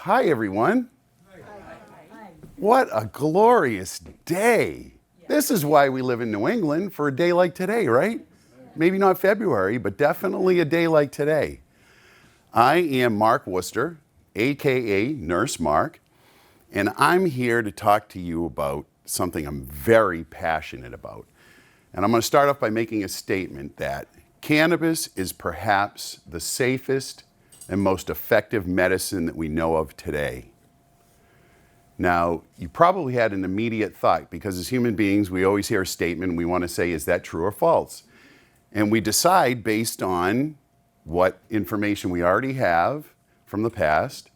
Hi, everyone. What a glorious day. This is why we live in New England, for a day like today, right? Maybe not February, but definitely a day like today. I am Mark Worcester, AKA Nurse Mark, and I'm here to talk to you about something I'm very passionate about. And I'm going to start off by making a statement that cannabis is perhaps the safest and most effective medicine that we know of today. Now, you probably had an immediate thought, because as human beings, we always hear a statement and we want to say, is that true or false? And we decide based on what information we already have from the past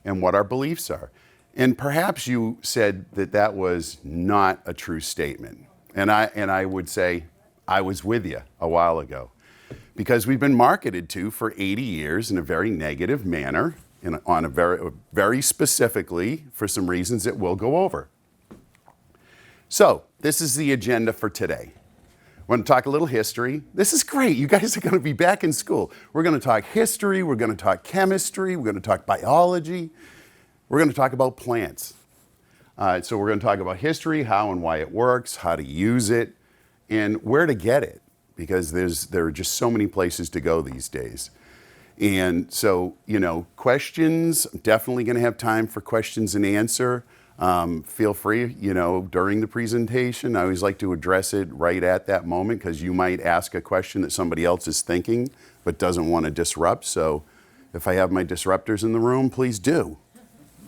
and what our beliefs are. And perhaps you said that that was not a true statement. And I would say I was with you a while ago, because we've been marketed to for 80 years in a very negative manner, on a very specifically for some reasons that we'll go over. So this is the agenda for today. We're going to talk a little history. This is great. You guys are going to be back in school. We're going to talk history. We're going to talk chemistry. We're going to talk biology. We're going to talk about plants. So we're going to talk about history, how and why it works, how to use it, and where to get it, because there are just so many places to go these days. And so, questions, definitely going to have time for questions and answer. Feel free, during the presentation. I always like to address it right at that moment, because you might ask a question that somebody else is thinking but doesn't want to disrupt. So if I have my disruptors in the room, please do.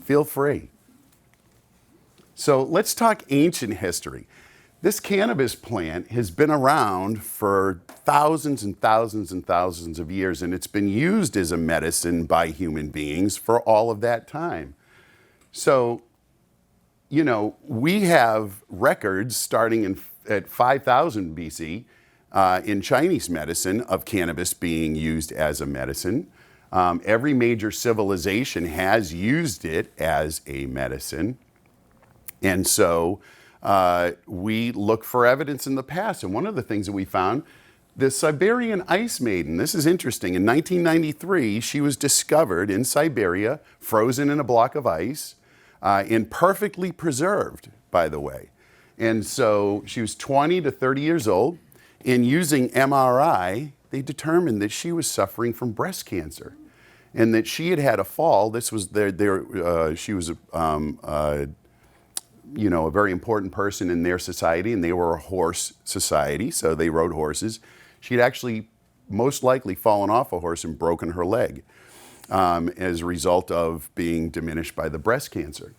Feel free. So let's talk ancient history. This cannabis plant has been around for thousands and thousands and thousands of years, and it's been used as a medicine by human beings for all of that time. So, we have records starting at 5000 BC in Chinese medicine of cannabis being used as a medicine. Every major civilization has used it as a medicine. And so we look for evidence in the past. And one of the things that we found, the Siberian ice maiden, this is interesting. In 1993, she was discovered in Siberia, frozen in a block of ice, and perfectly preserved, by the way. And so she was 20 to 30 years old. In using MRI, they determined that she was suffering from breast cancer, and that she had had a fall. This was she was a very important person in their society, and they were a horse society, so they rode horses. She'd actually most likely fallen off a horse and broken her leg as a result of being diminished by the breast cancer.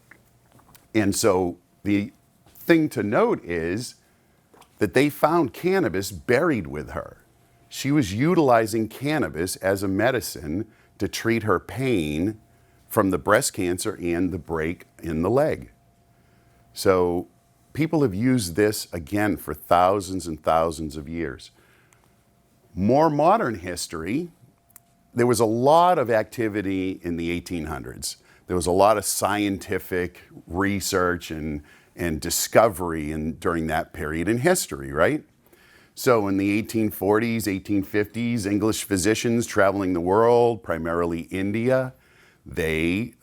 And so the thing to note is that they found cannabis buried with her. She was utilizing cannabis as a medicine to treat her pain from the breast cancer and the break in the leg. So people have used this, again, for thousands and thousands of years. More modern history, there was a lot of activity in the 1800s. There was a lot of scientific research and discovery during that period in history, right? So in the 1840s, 1850s, English physicians traveling the world, primarily India, they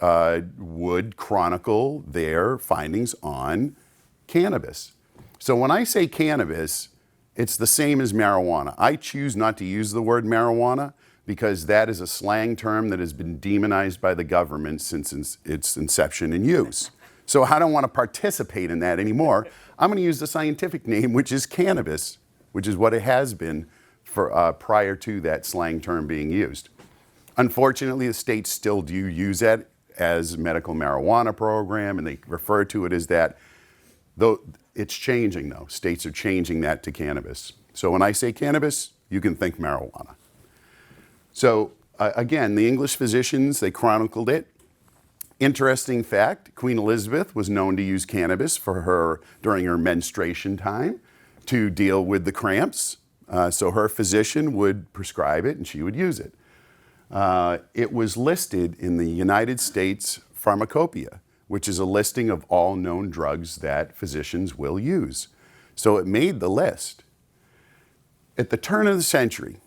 would chronicle their findings on cannabis. So when I say cannabis, it's the same as marijuana. I choose not to use the word marijuana because that is a slang term that has been demonized by the government since its inception and use. So I don't want to participate in that anymore. I'm going to use the scientific name, which is cannabis, which is what it has been for prior to that slang term being used. Unfortunately, the states still do use that as medical marijuana program, and they refer to it as that. Though it's changing, though. States are changing that to cannabis. So when I say cannabis, you can think marijuana. So again, the English physicians, they chronicled it. Interesting fact, Queen Elizabeth was known to use cannabis during her menstruation time to deal with the cramps. So her physician would prescribe it and she would use it. It was listed in the United States Pharmacopoeia, which is a listing of all known drugs that physicians will use. So it made the list. At the turn of the century,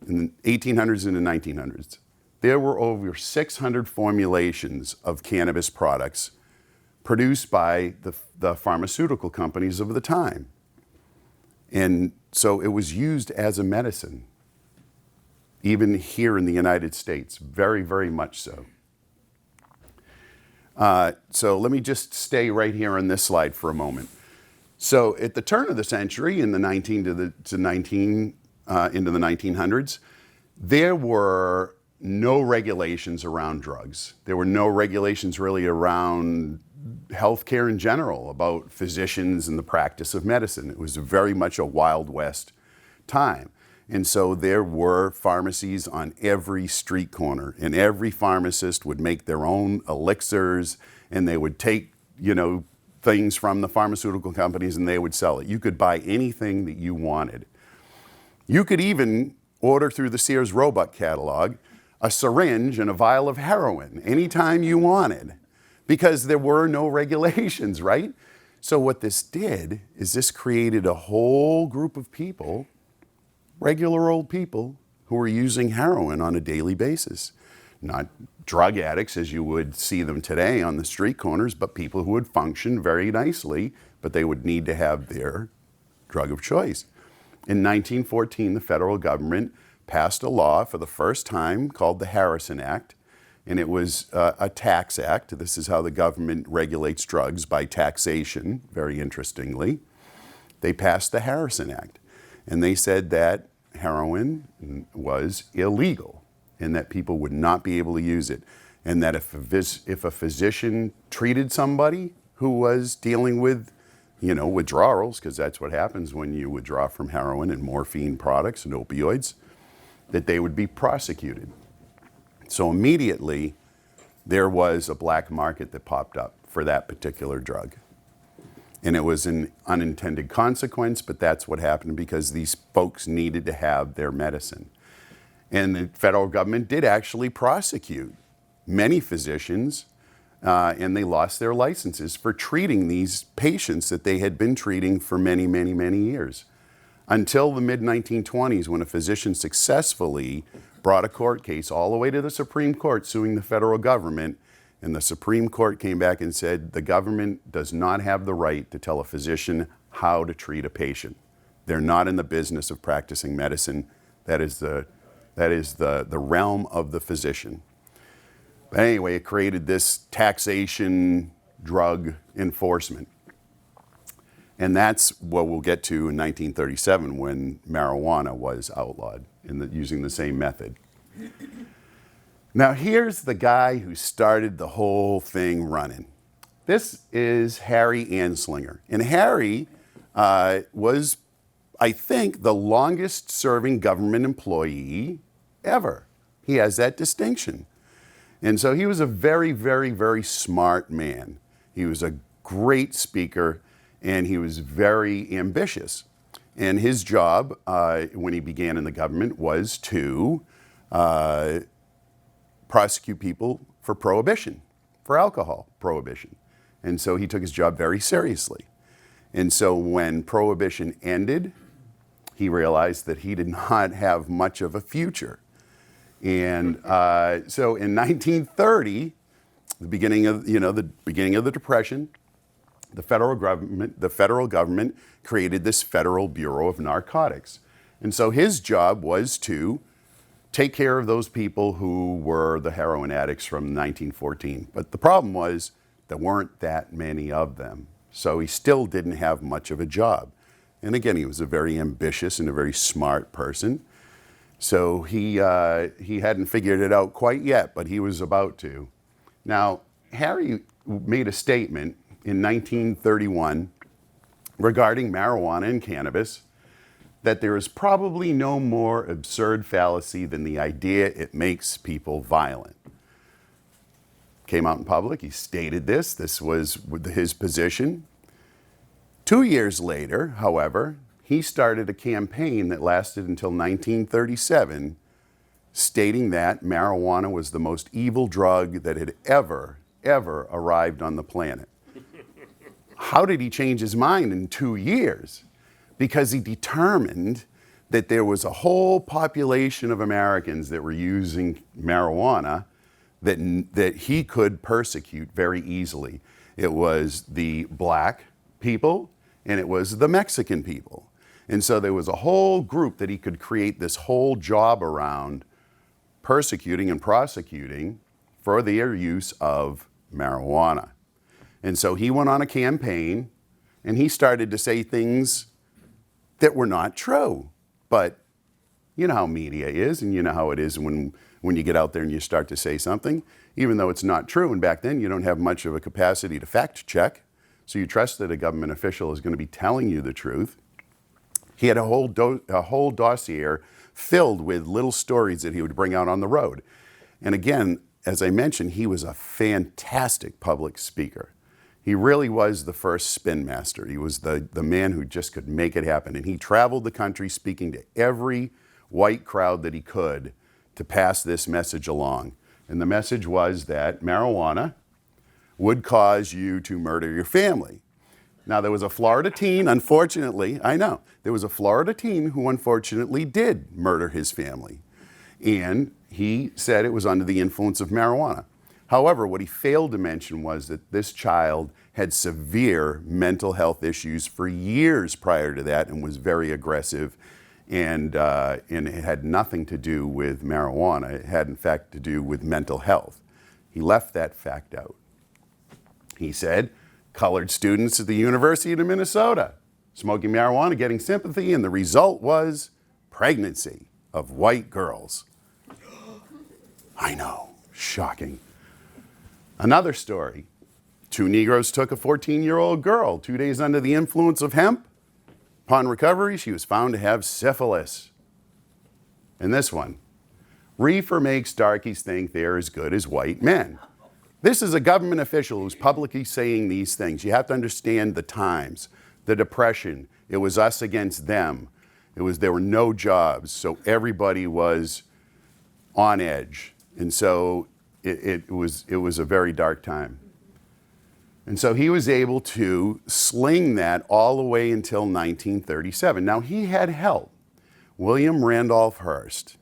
in the 1800s and the 1900s, there were over 600 formulations of cannabis products produced by the pharmaceutical companies of the time. And so it was used as a medicine, even here in the United States, very, very much so. So let me just stay right here on this slide for a moment. So at the turn of the century, in the into the 1900s, there were no regulations around drugs. There were no regulations really around healthcare in general, about physicians and the practice of medicine. It was very much a Wild West time. And so there were pharmacies on every street corner, and every pharmacist would make their own elixirs, and they would take, things from the pharmaceutical companies and they would sell it. You could buy anything that you wanted. You could even order through the Sears Roebuck catalog a syringe and a vial of heroin anytime you wanted, because there were no regulations, right? So what this did is this created a whole group of people, regular old people, who were using heroin on a daily basis. Not drug addicts as you would see them today on the street corners, but people who would function very nicely, but they would need to have their drug of choice. In 1914, the federal government passed a law for the first time called the Harrison Act, and it was a tax act. This is how the government regulates drugs, by taxation, very interestingly. They passed the Harrison Act, and they said that heroin was illegal and that people would not be able to use it, and that if a physician treated somebody who was dealing with withdrawals, because that's what happens when you withdraw from heroin and morphine products and opioids, that they would be prosecuted. So immediately, there was a black market that popped up for that particular drug. And it was an unintended consequence, but that's what happened because these folks needed to have their medicine. And the federal government did actually prosecute many physicians, and they lost their licenses for treating these patients that they had been treating for many, many, many years. Until the mid-1920s, when a physician successfully brought a court case all the way to the Supreme Court suing the federal government, and the Supreme Court came back and said the government does not have the right to tell a physician how to treat a patient. They're not in the business of practicing medicine. That is the realm of the physician. But anyway, it created this taxation drug enforcement. And that's what we'll get to in 1937 when marijuana was outlawed using the same method. Now here's the guy who started the whole thing running. This is Harry Anslinger. And Harry was, I think, the longest serving government employee ever. He has that distinction. And so he was a very, very, very smart man. He was a great speaker, and he was very ambitious. And his job, when he began in the government, was to prosecute people for prohibition, for alcohol prohibition. And so he took his job very seriously. And so when prohibition ended, he realized that he did not have much of a future. And so in 1930, the beginning of the Depression, the federal government created this Federal Bureau of Narcotics. And so his job was to take care of those people who were the heroin addicts from 1914. But the problem was there weren't that many of them. So he still didn't have much of a job. And again, he was a very ambitious and a very smart person. So he hadn't figured it out quite yet, but he was about to. Now, Harry made a statement in 1931 regarding marijuana and cannabis that there is probably no more absurd fallacy than the idea it makes people violent. Came out in public, he stated this. This was his position. 2 years later, however, he started a campaign that lasted until 1937, stating that marijuana was the most evil drug that had ever arrived on the planet. How did he change his mind in 2 years? Because he determined that there was a whole population of Americans that were using marijuana that he could persecute very easily. It was the black people and it was the Mexican people. And so there was a whole group that he could create this whole job around persecuting and prosecuting for their use of marijuana. And so he went on a campaign and he started to say things that were not true. But you know how media is, and you know how it is when you get out there and you start to say something, even though it's not true. And back then you don't have much of a capacity to fact check, so you trust that a government official is going to be telling you the truth. He had a whole dossier filled with little stories that he would bring out on the road. And again, as I mentioned, he was a fantastic public speaker. He really was the first spin master. He was the man who just could make it happen. And he traveled the country speaking to every white crowd that he could to pass this message along. And the message was that marijuana would cause you to murder your family. Now, there was a Florida teen, unfortunately, I know, there was a Florida teen who unfortunately did murder his family. And he said it was under the influence of marijuana. However, what he failed to mention was that this child had severe mental health issues for years prior to that and was very aggressive. And it had nothing to do with marijuana. It had, in fact, to do with mental health. He left that fact out. He said, colored students at the University of Minnesota smoking marijuana, getting sympathy, and the result was pregnancy of white girls. I know, shocking. Another story, 2 Negroes took a 14-year-old girl 2 days under the influence of hemp. Upon recovery, she was found to have syphilis. And this one, reefer makes darkies think they're as good as white men. This is a government official who's publicly saying these things. You have to understand the times, the Depression. It was us against them. There were no jobs, so everybody was on edge. And so it was a very dark time. And so he was able to sling that all the way until 1937. Now, he had help. William Randolph Hearst,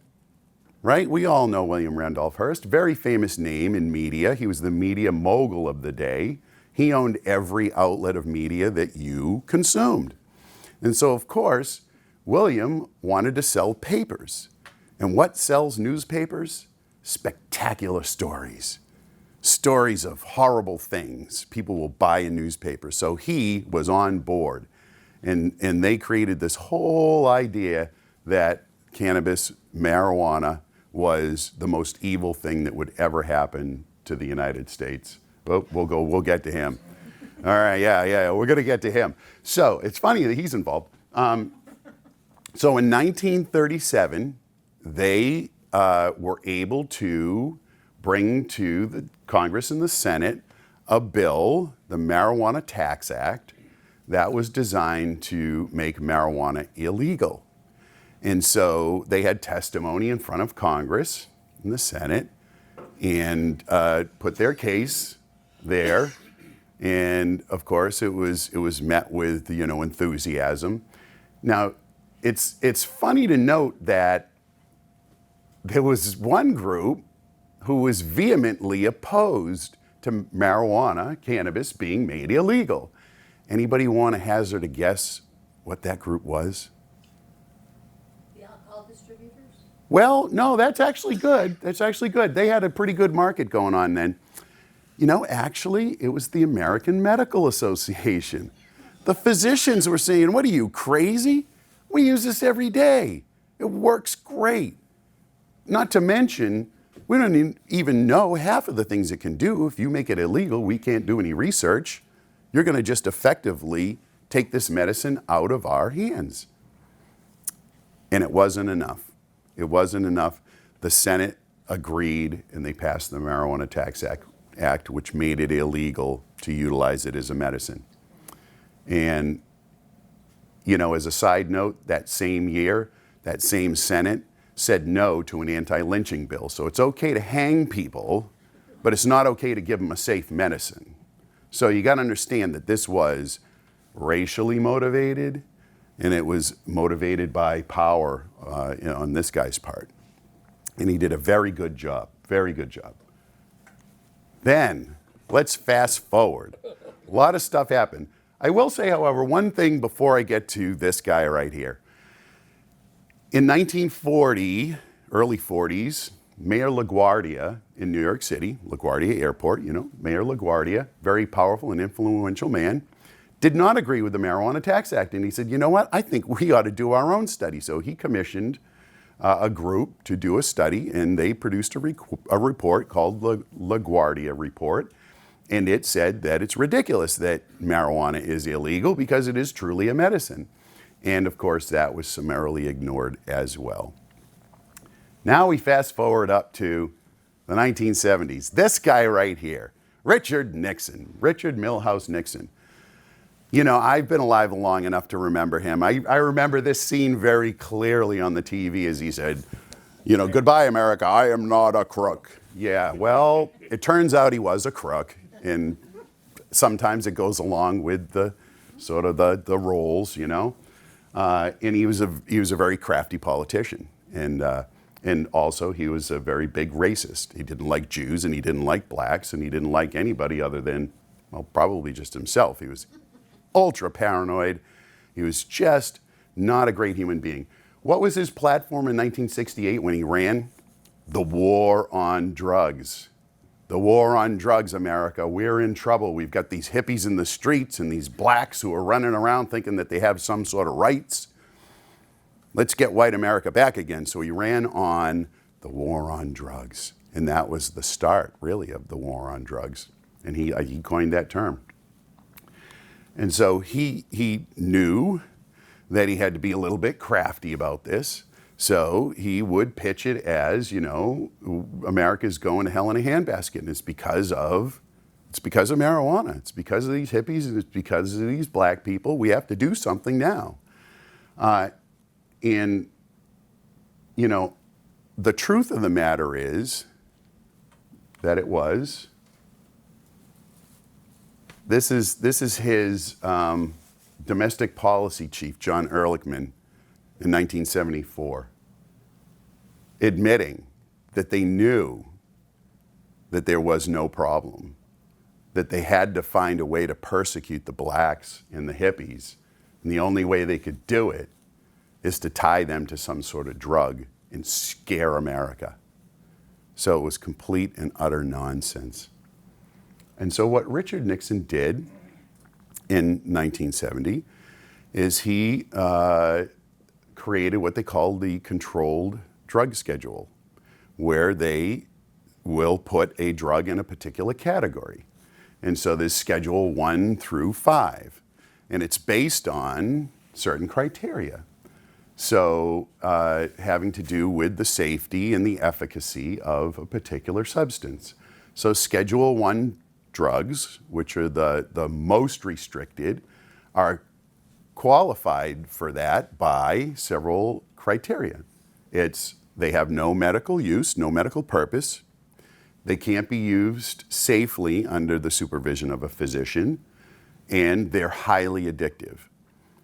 right? We all know William Randolph Hearst, very famous name in media. He was the media mogul of the day. He owned every outlet of media that you consumed. And so, of course, William wanted to sell papers. And what sells newspapers? Spectacular stories. Stories of horrible things. People will buy a newspaper. So he was on board. And they created this whole idea that cannabis, marijuana, was the most evil thing that would ever happen to the United States. Oh, we'll get to him. All right, yeah, we're going to get to him. So it's funny that he's involved. So in 1937, they were able to bring to the Congress and the Senate a bill, the Marijuana Tax Act, that was designed to make marijuana illegal. And so they had testimony in front of Congress and the Senate and put their case there. And of course, it was met with enthusiasm. Now, it's funny to note that there was one group who was vehemently opposed to marijuana, cannabis, being made illegal. Anybody want to hazard a guess what that group was? The alcohol distributors? Well, no, that's actually good. They had a pretty good market going on then. Actually, it was the American Medical Association. The physicians were saying, what are you, crazy? We use this every day. It works great. Not to mention, we don't even know half of the things it can do. If you make it illegal, we can't do any research. You're going to just effectively take this medicine out of our hands. And it wasn't enough. It wasn't enough. The Senate agreed, and they passed the Marijuana Tax Act, which made it illegal to utilize it as a medicine. And, as a side note, that same year, that same Senate said no to an anti-lynching bill. So it's okay to hang people, but it's not okay to give them a safe medicine. So you got to understand that this was racially motivated. And it was motivated by power on this guy's part. And he did a very good job, very good job. Then, let's fast forward. A lot of stuff happened. I will say, however, one thing before I get to this guy right here. In 1940, early 40s, Mayor LaGuardia in New York City, LaGuardia Airport, you know, Mayor LaGuardia, very powerful and influential man, did not agree with the Marijuana Tax Act. And he said, you know what, I think we ought to do our own study. So he commissioned a group to do a study, and they produced a report called the LaGuardia Report. And it said that it's ridiculous that marijuana is illegal because it is truly a medicine. And of course, that was summarily ignored as well. Now we fast forward up to the 1970s. This guy right here, Richard Nixon, Richard Milhouse Nixon. You know, I've been alive long enough to remember him. I remember this scene very clearly on the TV as he said, you know, goodbye, America, I am not a crook. Yeah, well, it turns out he was a crook, and sometimes it goes along with the sort of the roles, you know. And he was a very crafty politician, and also he was a very big racist. He didn't like Jews, and he didn't like blacks, and he didn't like anybody other than, well, probably just himself. He was ultra paranoid. He was just not a great human being. What was his platform in 1968 when he ran? The war on drugs. The war on drugs, America. We're in trouble. We've got these hippies in the streets and these blacks who are running around thinking that they have some sort of rights. Let's get white America back again. So he ran on the war on drugs. And that was the start, really, of the war on drugs. And he coined that term. And so he knew that he had to be a little bit crafty about this. So he would pitch it as, you know, America's going to hell in a handbasket, and it's because of marijuana. It's because of these hippies, and it's because of these black people. We have to do something now. And, you know, the truth of the matter is that it was. This is his domestic policy chief, John Ehrlichman, in 1974, admitting that they knew that there was no problem, that they had to find a way to persecute the blacks and the hippies, and the only way they could do it is to tie them to some sort of drug and scare America. So it was complete and utter nonsense. And so what Richard Nixon did in 1970 is he created what they called the controlled drug schedule, where they will put a drug in a particular category. And so there's Schedule 1 through 5, and it's based on certain criteria. So having to do with the safety and the efficacy of a particular substance. So Schedule 1 drugs, which are the most restricted, are qualified for that by several criteria. They have no medical use, no medical purpose. They can't be used safely under the supervision of a physician, and they're highly addictive.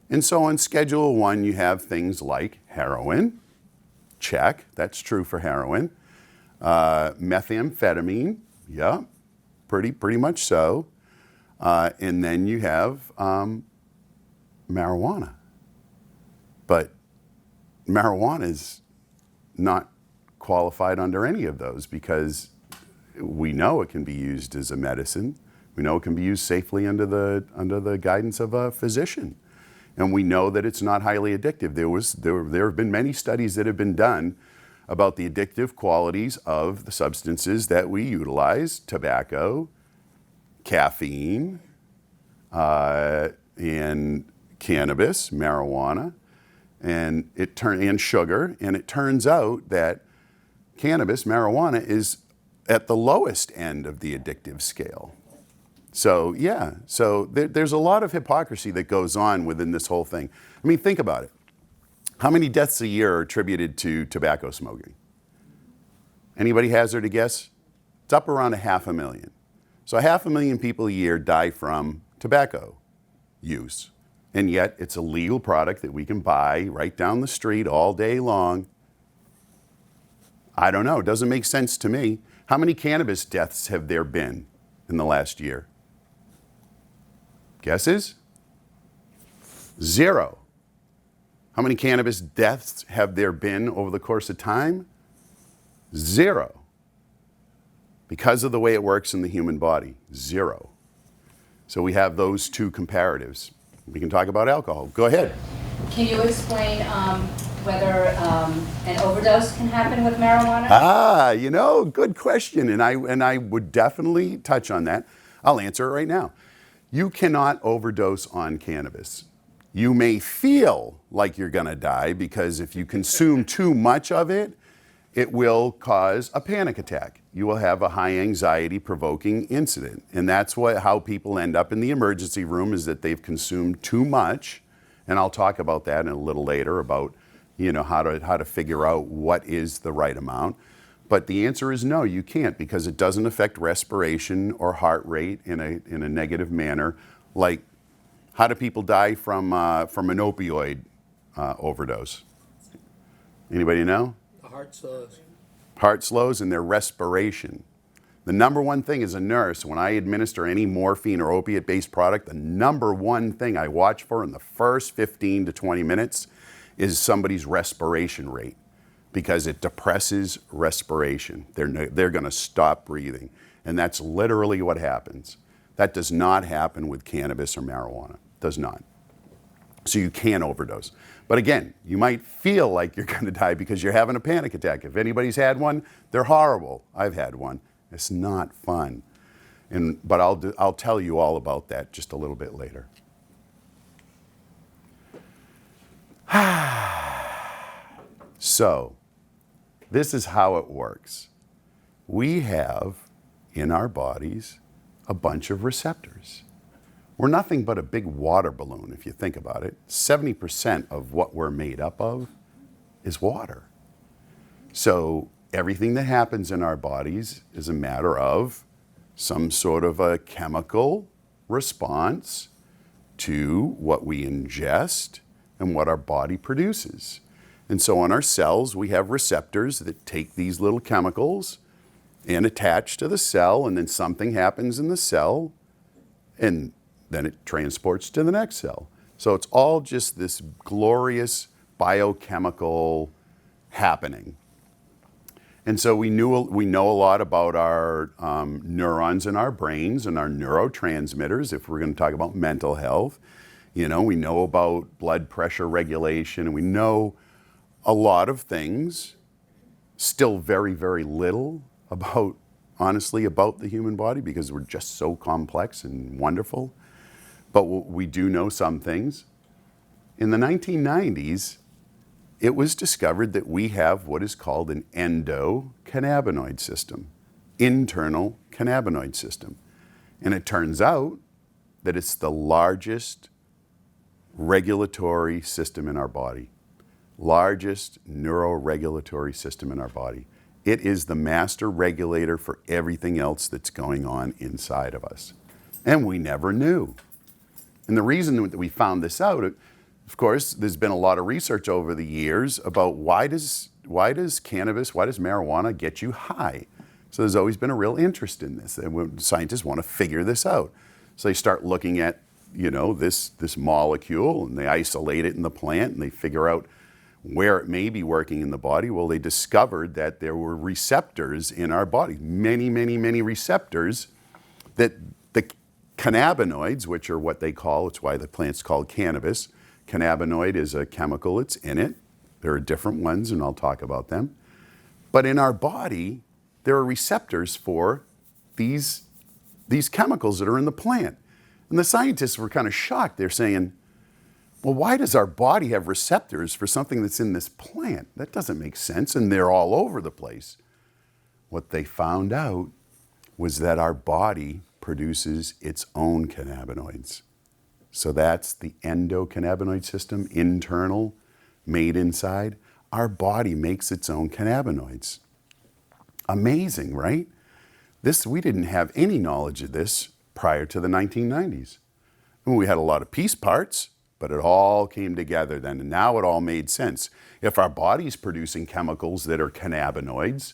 And so on Schedule 1, you have things like heroin, check, that's true for heroin. Methamphetamine, yeah, pretty much so. And then you have marijuana. But marijuana is not qualified under any of those because we know it can be used as a medicine. We know it can be used safely under the guidance of a physician. And we know that it's not highly addictive. There have been many studies that have been done about the addictive qualities of the substances that we utilize: tobacco, caffeine, and cannabis, marijuana, and sugar. And it turns out that cannabis, marijuana, is at the lowest end of the addictive scale. So yeah, there's a lot of hypocrisy that goes on within this whole thing. I mean, think about it. How many deaths a year are attributed to tobacco smoking? Anybody hazard a guess? It's up around 500,000. So 500,000 people a year die from tobacco use. and yet it's a legal product that we can buy right down the street all day long. I don't know. It doesn't make sense to me. How many cannabis deaths have there been in the last year? Guesses? 0. How many cannabis deaths have there been over the course of time? 0. Because of the way it works in the human body, 0. So we have those two comparatives. We can talk about alcohol. Go ahead. Can you explain whether an overdose can happen with marijuana? Good question. And I would definitely touch on that. I'll answer it right now. You cannot overdose on cannabis. You may feel like you're going to die because if you consume too much of it, it will cause a panic attack. You will have a high anxiety provoking incident. And that's how people end up in the emergency room, is that they've consumed too much. And I'll talk about that in a little later about, how to figure out what is the right amount. But the answer is no, you can't, because it doesn't affect respiration or heart rate in a negative manner. Like, how do people die from an opioid overdose? Anybody know? The heart slows. Heart slows and their respiration. The number one thing as a nurse, when I administer any morphine or opiate-based product, the number one thing I watch for in the first 15 to 20 minutes is somebody's respiration rate, because it depresses respiration. They're going to stop breathing. And that's literally what happens. That does not happen with cannabis or marijuana. Does not. So you can overdose. But again, you might feel like you're going to die because you're having a panic attack. If anybody's had one, they're horrible. I've had one. It's not fun. But I'll tell you all about that just a little bit later. So, this is how it works. We have in our bodies a bunch of receptors. We're nothing but a big water balloon, if you think about it. 70% of what we're made up of is water. So everything that happens in our bodies is a matter of some sort of a chemical response to what we ingest and what our body produces. And so on our cells, we have receptors that take these little chemicals and attach to the cell, and then something happens in the cell, and then it transports to the next cell. So it's all just this glorious biochemical happening. And so we know a lot about our neurons in our brains and our neurotransmitters, if we're going to talk about mental health. We know about blood pressure regulation, and we know a lot of things, still very, very little honestly, about the human body, because we're just so complex and wonderful. But we do know some things. In the 1990s, it was discovered that we have what is called an endocannabinoid system, internal cannabinoid system. And it turns out that it's the largest regulatory system in our body, largest neuroregulatory system in our body. It is the master regulator for everything else that's going on inside of us. And we never knew. And the reason that we found this out, of course, there's been a lot of research over the years about why does cannabis, why does marijuana get you high? So there's always been a real interest in this. And scientists want to figure this out. So they start looking at, this molecule, and they isolate it in the plant, and they figure out where it may be working in the body. Well, they discovered that there were receptors in our body, many, many, many receptors, that the cannabinoids, which are what they call, it's why the plant's called cannabis. Cannabinoid is a chemical, it's in it. There are different ones, and I'll talk about them. But in our body, there are receptors for these chemicals that are in the plant. And the scientists were kind of shocked. They're saying, well, why does our body have receptors for something that's in this plant? That doesn't make sense, and they're all over the place. What they found out was that our body produces its own cannabinoids. So that's the endocannabinoid system, internal, made inside. Our body makes its own cannabinoids. Amazing, right? We didn't have any knowledge of this prior to the 1990s. I mean, we had a lot of piece parts, But it all came together then, and now it all made sense. If our body's producing chemicals that are cannabinoids,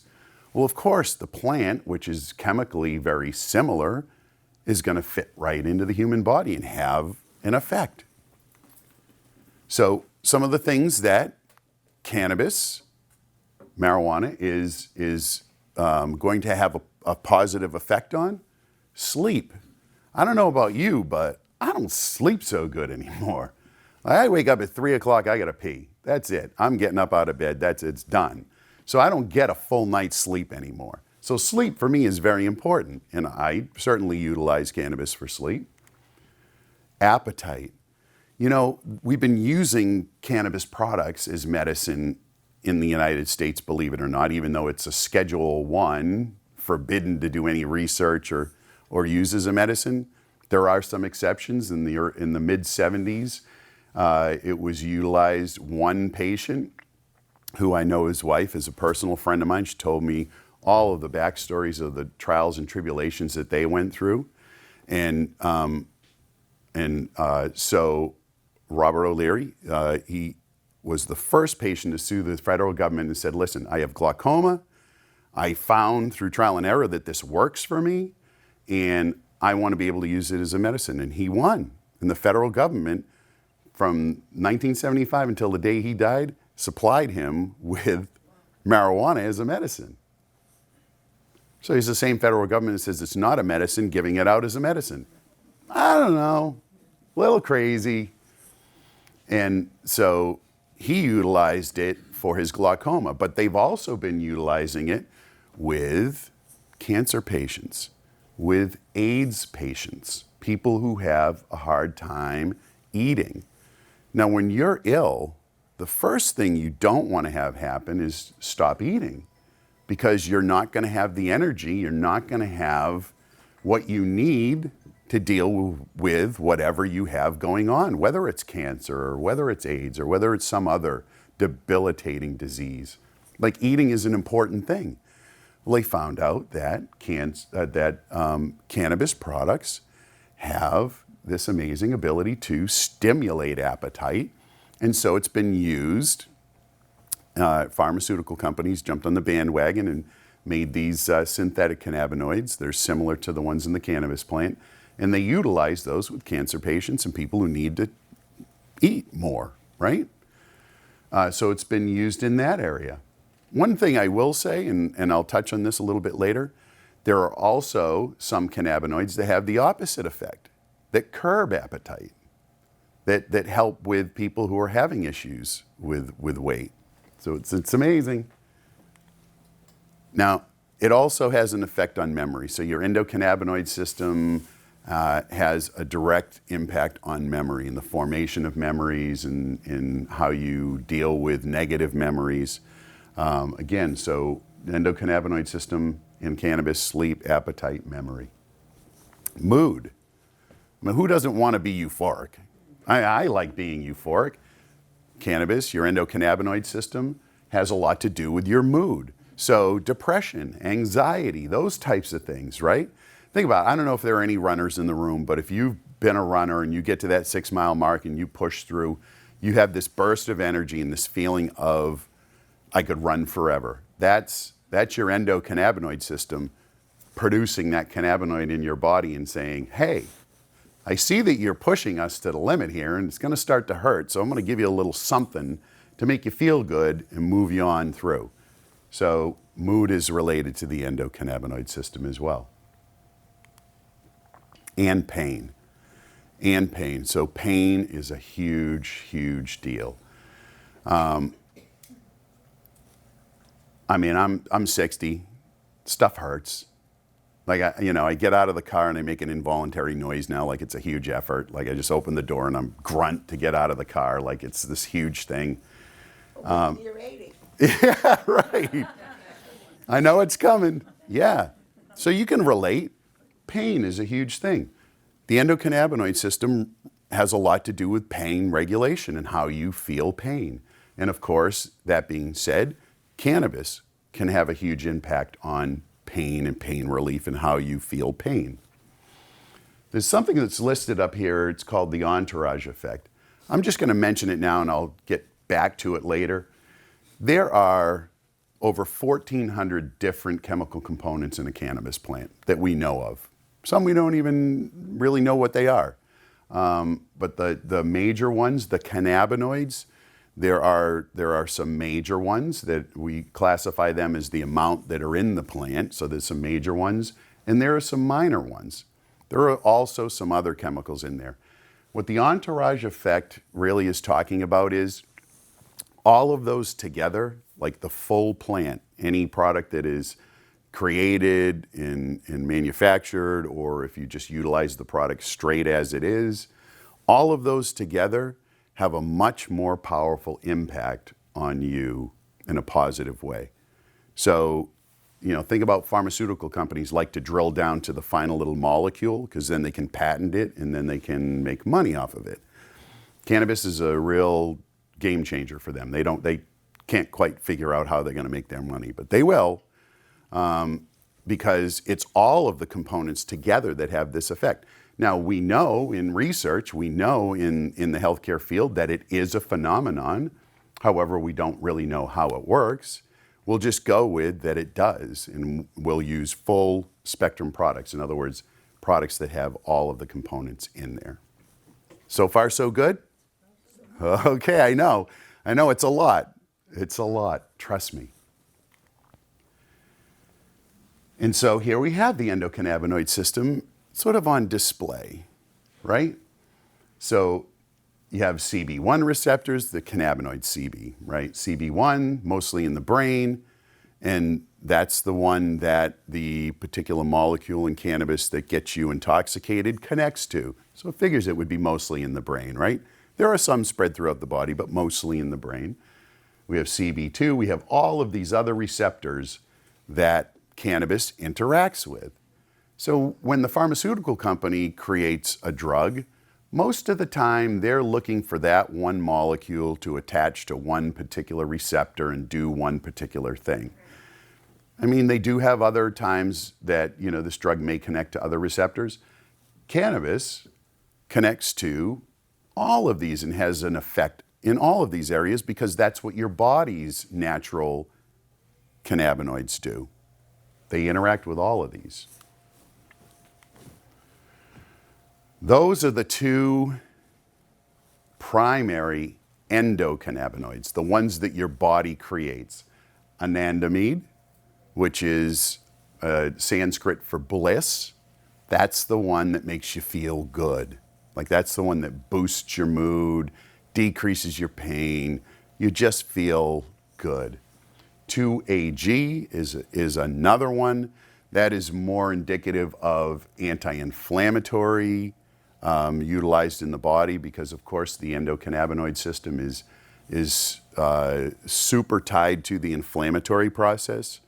well, of course, the plant, which is chemically very similar, is going to fit right into the human body and have an effect. So some of the things that cannabis, marijuana, is going to have a positive effect on, sleep. I don't know about you, but I don't sleep so good anymore. I wake up at 3 o'clock, I gotta pee. That's it. I'm getting up out of bed, it's done. So I don't get a full night's sleep anymore. So sleep for me is very important, and I certainly utilize cannabis for sleep. Appetite. You know, we've been using cannabis products as medicine in the United States, believe it or not, even though it's a Schedule I, forbidden to do any research or use as a medicine. There are some exceptions. In the mid-70s, it was utilized. One patient, who I know his wife is a personal friend of mine, she told me all of the backstories of the trials and tribulations that they went through. And so Robert O'Leary, he was the first patient to sue the federal government and said, listen, I have glaucoma. I found through trial and error that this works for me, and I want to be able to use it as a medicine. And he won. And the federal government, from 1975 until the day he died, supplied him with marijuana as a medicine. So he's the same federal government that says it's not a medicine, giving it out as a medicine. I don't know, a little crazy. And so he utilized it for his glaucoma, but they've also been utilizing it with cancer patients, with AIDS patients, people who have a hard time eating. Now, when you're ill, the first thing you don't want to have happen is stop eating, because you're not going to have the energy, you're not going to have what you need to deal with whatever you have going on, whether it's cancer or whether it's AIDS or whether it's some other debilitating disease. Like, eating is an important thing. Well, they found out that cannabis products have this amazing ability to stimulate appetite, and so it's been used. Pharmaceutical companies jumped on the bandwagon and made these synthetic cannabinoids. They're similar to the ones in the cannabis plant, and they utilize those with cancer patients and people who need to eat more, right? So it's been used in that area. One thing I will say, and I'll touch on this a little bit later, there are also some cannabinoids that have the opposite effect, that curb appetite, that help with people who are having issues with weight. So it's amazing. Now, it also has an effect on memory. So your endocannabinoid system has a direct impact on memory and the formation of memories and how you deal with negative memories. Again, so endocannabinoid system in cannabis, sleep, appetite, memory. Mood. I mean, who doesn't want to be euphoric? I like being euphoric. Cannabis, your endocannabinoid system, has a lot to do with your mood. So depression, anxiety, those types of things, right? Think about it. I don't know if there are any runners in the room, but if you've been a runner and you get to that 6 mile mark and you push through, you have this burst of energy and this feeling of, I could run forever. That's your endocannabinoid system producing that cannabinoid in your body and saying, hey, I see that you're pushing us to the limit here and it's going to start to hurt, so I'm going to give you a little something to make you feel good and move you on through. So mood is related to the endocannabinoid system as well. And pain. So pain is a huge, huge deal. I mean, I'm 60. Stuff hurts. Like, I get out of the car and I make an involuntary noise now, like it's a huge effort. Like, I just open the door and I'm grunt to get out of the car, like it's this huge thing. You're 80. Yeah, right. I know it's coming. Yeah. So you can relate. Pain is a huge thing. The endocannabinoid system has a lot to do with pain regulation and how you feel pain. And of course, that being said, cannabis can have a huge impact on pain and pain relief and how you feel pain. There's something that's listed up here. It's called the entourage effect. I'm just going to mention it now and I'll get back to it later. There are over 1,400 different chemical components in a cannabis plant that we know of. Some we don't even really know what they are. But the major ones, the cannabinoids, there are some major ones that we classify them as the amount that are in the plant. So there's some major ones, and there are some minor ones. There are also some other chemicals in there. What the entourage effect really is talking about is all of those together, like the full plant, any product that is created and manufactured, or if you just utilize the product straight as it is, all of those together have a much more powerful impact on you in a positive way. So, think about pharmaceutical companies like to drill down to the final little molecule because then they can patent it and then they can make money off of it. Cannabis is a real game changer for them. They can't quite figure out how they're going to make their money, but they will, because it's all of the components together that have this effect. Now, we know in research, we know in the healthcare field that it is a phenomenon. However, we don't really know how it works. We'll just go with that it does, and we'll use full spectrum products. In other words, products that have all of the components in there. So far, so good? Okay, I know it's a lot. It's a lot, trust me. And so here we have the endocannabinoid system sort of on display, right? So you have CB1 receptors, the cannabinoid CB, right? CB1, mostly in the brain, and that's the one that the particular molecule in cannabis that gets you intoxicated connects to. So it figures it would be mostly in the brain, right? There are some spread throughout the body, but mostly in the brain. We have CB2, we have all of these other receptors that cannabis interacts with. So when the pharmaceutical company creates a drug, most of the time they're looking for that one molecule to attach to one particular receptor and do one particular thing. I mean, they do have other times that, this drug may connect to other receptors. Cannabis connects to all of these and has an effect in all of these areas because that's what your body's natural cannabinoids do. They interact with all of these. Those are the two primary endocannabinoids, the ones that your body creates. Anandamide, which is Sanskrit for bliss, that's the one that makes you feel good. Like that's the one that boosts your mood, decreases your pain, you just feel good. 2-AG is another one that is more indicative of anti-inflammatory, utilized in the body because, of course, the endocannabinoid system is super tied to the inflammatory process,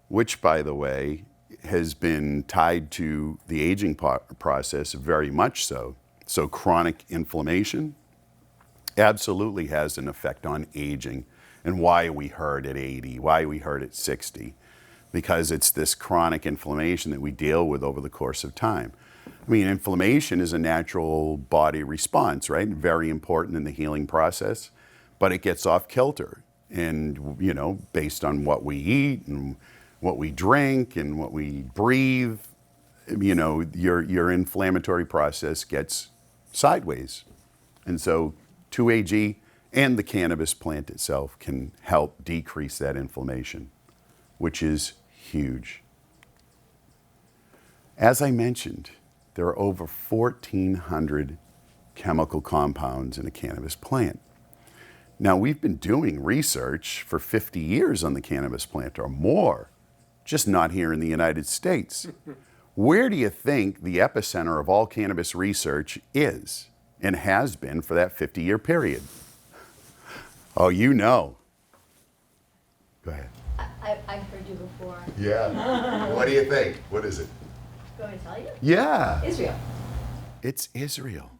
which, by the way, has been tied to the aging process very much so. So chronic inflammation absolutely has an effect on aging and why we hurt at 80, why we hurt at 60, because it's this chronic inflammation that we deal with over the course of time. I mean, inflammation is a natural body response, right? Very important in the healing process, but it gets off kilter. And, based on what we eat and what we drink and what we breathe, your inflammatory process gets sideways. And so 2-AG and the cannabis plant itself can help decrease that inflammation, which is huge. As I mentioned, there are over 1,400 chemical compounds in a cannabis plant. Now, we've been doing research for 50 years on the cannabis plant or more, just not here in the United States. Where do you think the epicenter of all cannabis research is and has been for that 50-year period? Oh, you know. Go ahead. I've heard you before. Yeah. What do you think? What is it? Do you want me to tell you? Yeah. Israel. It's Israel.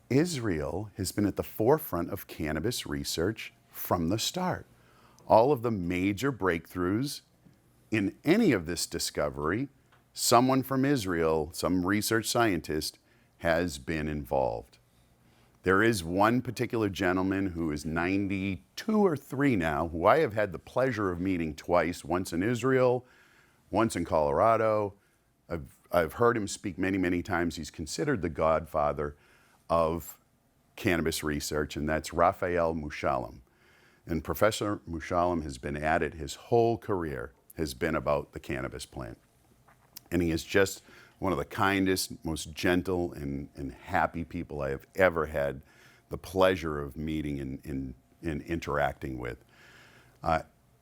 Israel has been at the forefront of cannabis research from the start. All of the major breakthroughs in any of this discovery, someone from Israel, some research scientist, has been involved. There is one particular gentleman who is 92 or 3 now, who I have had the pleasure of meeting twice, once in Israel, once in Colorado. I've heard him speak many, many times. He's considered the godfather of cannabis research, and that's Raphael Mushalem. And Professor Mushalem has been at it, his whole career has been about the cannabis plant. And he is just one of the kindest, most gentle, and happy people I have ever had the pleasure of meeting and interacting with.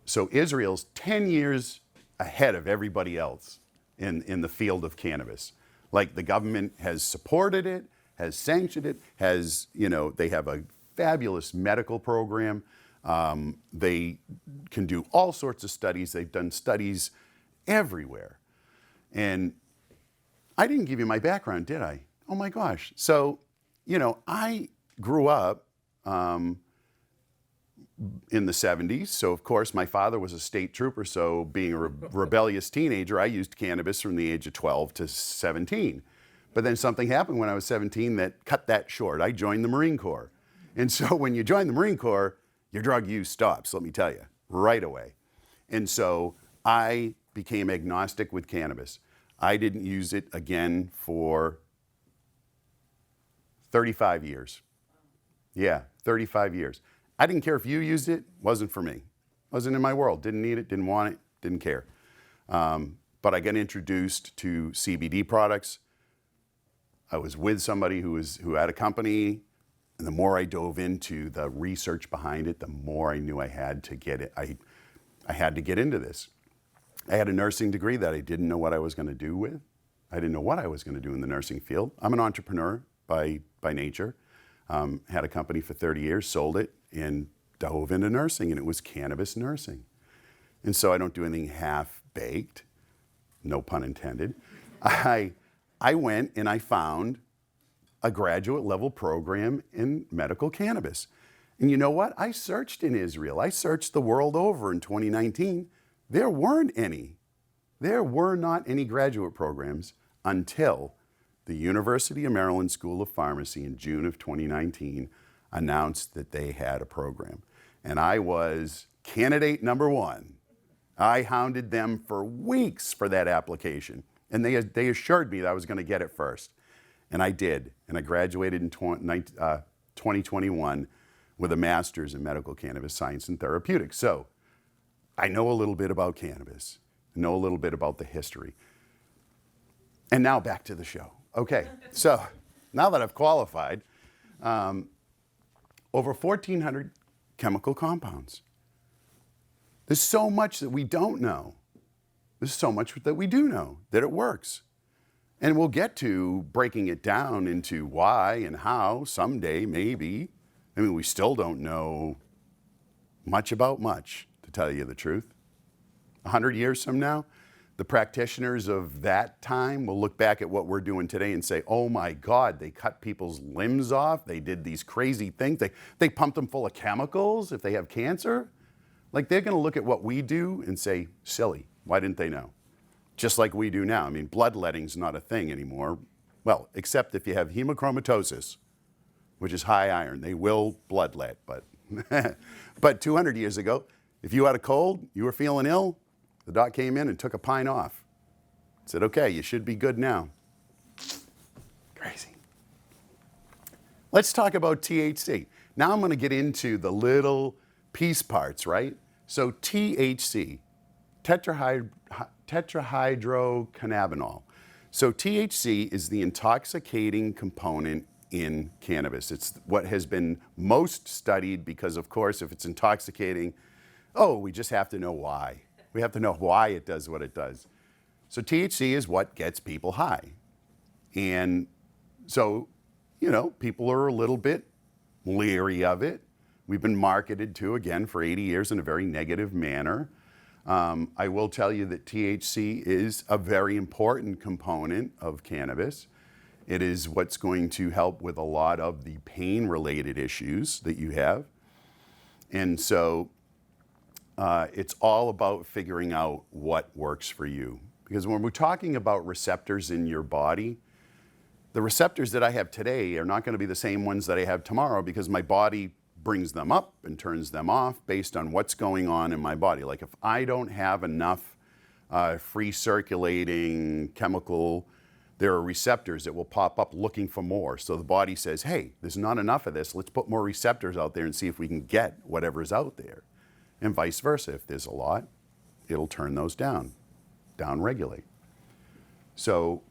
So Israel's 10 years ahead of everybody else in the field of cannabis. Like, the government has supported it, has sanctioned it, they have a fabulous medical program. They can do all sorts of studies. They've done studies everywhere. And I didn't give you my background, did I? Oh my gosh. So, I grew up in the 70s. So, of course, my father was a state trooper. So, being a rebellious teenager, I used cannabis from the age of 12 to 17. But then something happened when I was 17 that cut that short. I joined the Marine Corps. And so when you join the Marine Corps, your drug use stops, let me tell you, right away. And so I became agnostic with cannabis. I didn't use it again for 35 years. Yeah, 35 years. I didn't care if you used it, wasn't for me. Wasn't in my world, didn't need it, didn't want it, didn't care. But I got introduced to CBD products. I was with somebody who had a company, and the more I dove into the research behind it, the more I knew I had to get it. I had to get into this. I had a nursing degree that I didn't know what I was going to do with. I didn't know what I was going to do in the nursing field. I'm an entrepreneur by nature. Had a company for 30 years, sold it, and dove into nursing, and it was cannabis nursing. And so I don't do anything half-baked, no pun intended. I went and I found a graduate level program in medical cannabis. And you know what? I searched in Israel. I searched the world over in 2019. There weren't any. There were not any graduate programs until the University of Maryland School of Pharmacy in June of 2019 announced that they had a program. And I was candidate number 1. I hounded them for weeks for that application. And they assured me that I was going to get it first. And I did. And I graduated in 2021 with a master's in medical cannabis science and therapeutics. So I know a little bit about cannabis. I know a little bit about the history. And now back to the show. Okay, so now that I've qualified, over 1,400 chemical compounds. There's so much that we don't know. There's so much that we do know, that it works. And we'll get to breaking it down into why and how someday, maybe. I mean, we still don't know much about much, to tell you the truth. 100 years from now, the practitioners of that time will look back at what we're doing today and say, oh my God, they cut people's limbs off. They did these crazy things. They pumped them full of chemicals if they have cancer. Like, they're going to look at what we do and say, silly. Why didn't they know? Just like we do now. I mean, bloodletting's not a thing anymore. Well, except if you have hemochromatosis, which is high iron. They will bloodlet, but but 200 years ago, if you had a cold, you were feeling ill, the doc came in and took a pint off. Said, okay, you should be good now. Crazy. Let's talk about THC. Now I'm going to get into the piece parts, right? So THC, tetrahydrocannabinol. So THC is the intoxicating component in cannabis. It's what has been most studied because, of course, if it's intoxicating, we just have to know why. We have to know why it does what it does. So THC is what gets people high. And so, people are a little bit leery of it. We've been marketed to, again, for 80 years in a very negative manner. I will tell you that THC is a very important component of cannabis. It is what's going to help with a lot of the pain-related issues that you have. And so it's all about figuring out what works for you. Because when we're talking about receptors in your body, The receptors that I have today are not going to be the same ones that I have tomorrow because my body brings them up and turns them off based on what's going on in my body. Like if I don't have enough free circulating chemical, there are receptors that will pop up looking for more. So the body says, hey, there's not enough of this. Let's put more receptors out there and see if we can get whatever's out there. And vice versa. If there's a lot, it'll turn those down regulate. So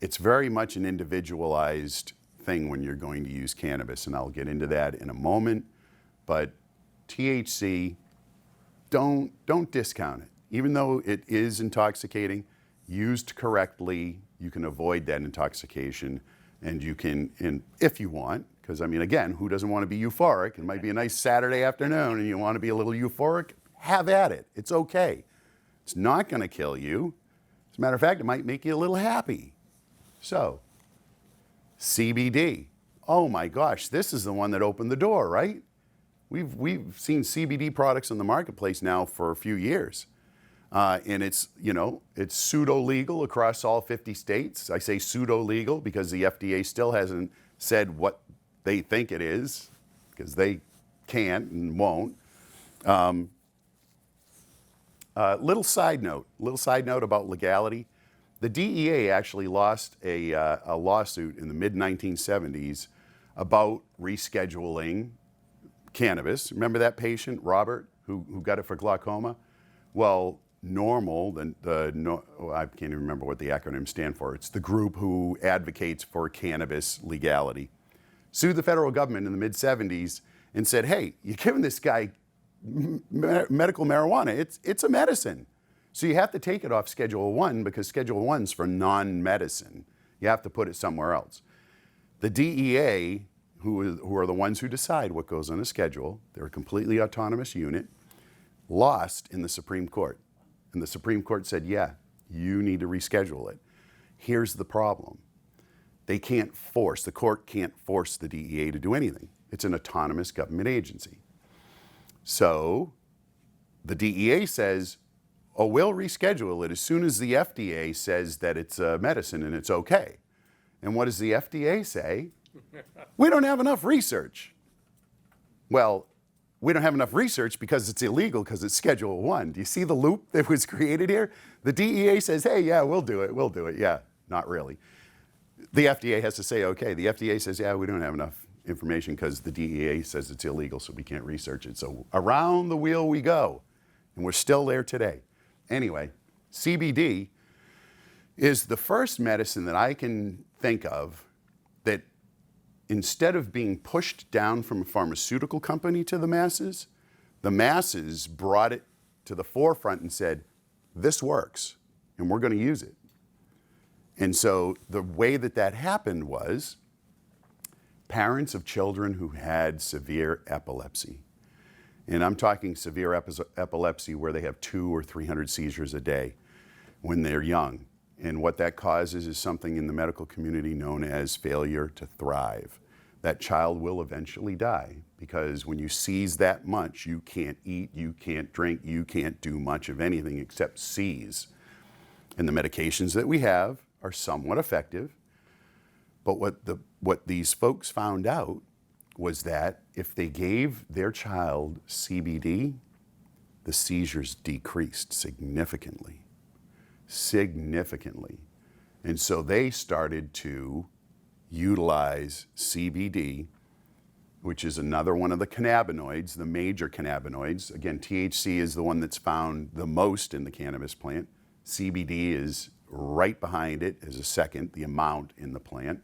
it's very much an individualized thing when you're going to use cannabis, and I'll get into that in a moment. But THC, don't discount it. Even though it is intoxicating, used correctly, you can avoid that intoxication, and you can, if you want, because I mean, again, who doesn't want to be euphoric? It might be a nice Saturday afternoon and you want to be a little euphoric, have at it. It's okay. It's not going to kill you. As a matter of fact, it might make you a little happy. So, CBD. Oh my gosh, this is the one that opened the door, right? We've seen CBD products in the marketplace now for a few years. And it's, it's pseudo-legal across all 50 states. I say pseudo-legal because the FDA still hasn't said what they think it is, because they can't and won't. Little side note about legality. The DEA actually lost a lawsuit in the mid-1970s about rescheduling cannabis. Remember that patient, Robert, who got it for glaucoma? Well, I can't even remember what the acronym stands for. It's the group who advocates for cannabis legality. Sued the federal government in the mid-70s and said, hey, you're giving this guy medical marijuana. It's a medicine. So you have to take it off Schedule 1 because Schedule 1's for non-medicine. You have to put it somewhere else. The DEA, who are the ones who decide what goes on a schedule, they're a completely autonomous unit, lost in the Supreme Court. And the Supreme Court said, yeah, you need to reschedule it. Here's the problem. The court can't force the DEA to do anything. It's an autonomous government agency. So the DEA says, oh, we'll reschedule it as soon as the FDA says that it's a medicine and it's okay. And what does the FDA say? We don't have enough research. Well, we don't have enough research because it's illegal because it's Schedule 1. Do you see the loop that was created here? The DEA says, hey, yeah, we'll do it. Yeah, not really. The FDA has to say, okay. The FDA says, yeah, we don't have enough information because the DEA says it's illegal, so we can't research it. So around the wheel we go, and we're still there today. Anyway, CBD is the first medicine that I can think of that instead of being pushed down from a pharmaceutical company to the masses brought it to the forefront and said, this works, and we're going to use it. And so the way that happened was parents of children who had severe epilepsy, and I'm talking severe epilepsy where they have 200 or 300 seizures a day when they're young. And what that causes is something in the medical community known as failure to thrive. That child will eventually die because when you seize that much, you can't eat, you can't drink, you can't do much of anything except seize. And the medications that we have are somewhat effective. But what these folks found out was that if they gave their child CBD, the seizures decreased significantly. And so they started to utilize CBD, which is another one of the cannabinoids, the major cannabinoids. Again, THC is the one that's found the most in the cannabis plant. CBD is right behind it as a second, the amount in the plant.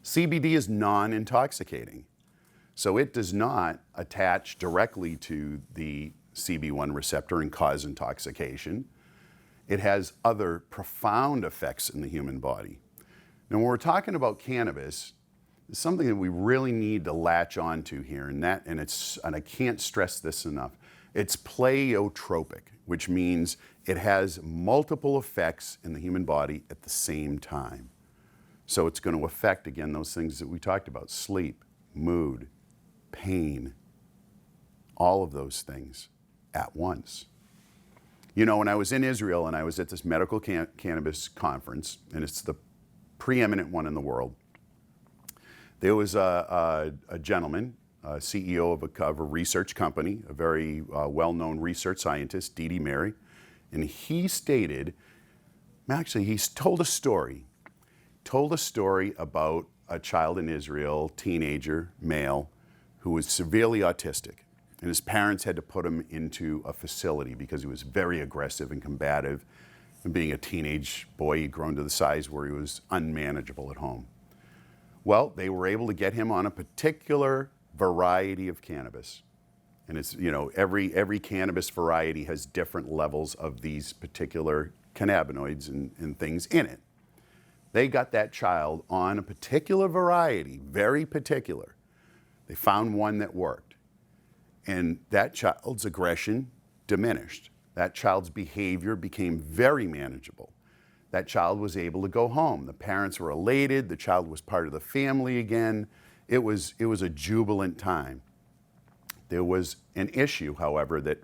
CBD is non-intoxicating, so it does not attach directly to the CB1 receptor and cause intoxication. It has other profound effects in the human body. Now, when we're talking about cannabis, it's something that we really need to latch onto here, and I can't stress this enough. It's pleiotropic, which means it has multiple effects in the human body at the same time. So it's going to affect, again, those things that we talked about: sleep, mood, pain, all of those things at once. When I was in Israel and I was at this medical cannabis conference, and it's the preeminent one in the world. There was a gentleman, CEO of a research company, a very well-known research scientist, D.D. Mary, and he stated, actually he told a story about a child in Israel, teenager, male, who was severely autistic. And his parents had to put him into a facility because he was very aggressive and combative. And being a teenage boy, he'd grown to the size where he was unmanageable at home. Well, they were able to get him on a particular variety of cannabis. And it's, you know, every cannabis variety has different levels of these particular cannabinoids and things in it. They got that child on a particular variety, very particular. They found one that worked. And that child's aggression diminished. That child's behavior became very manageable. That child was able to go home. The parents were elated. The child was part of the family again. It was a jubilant time. There was an issue, however, that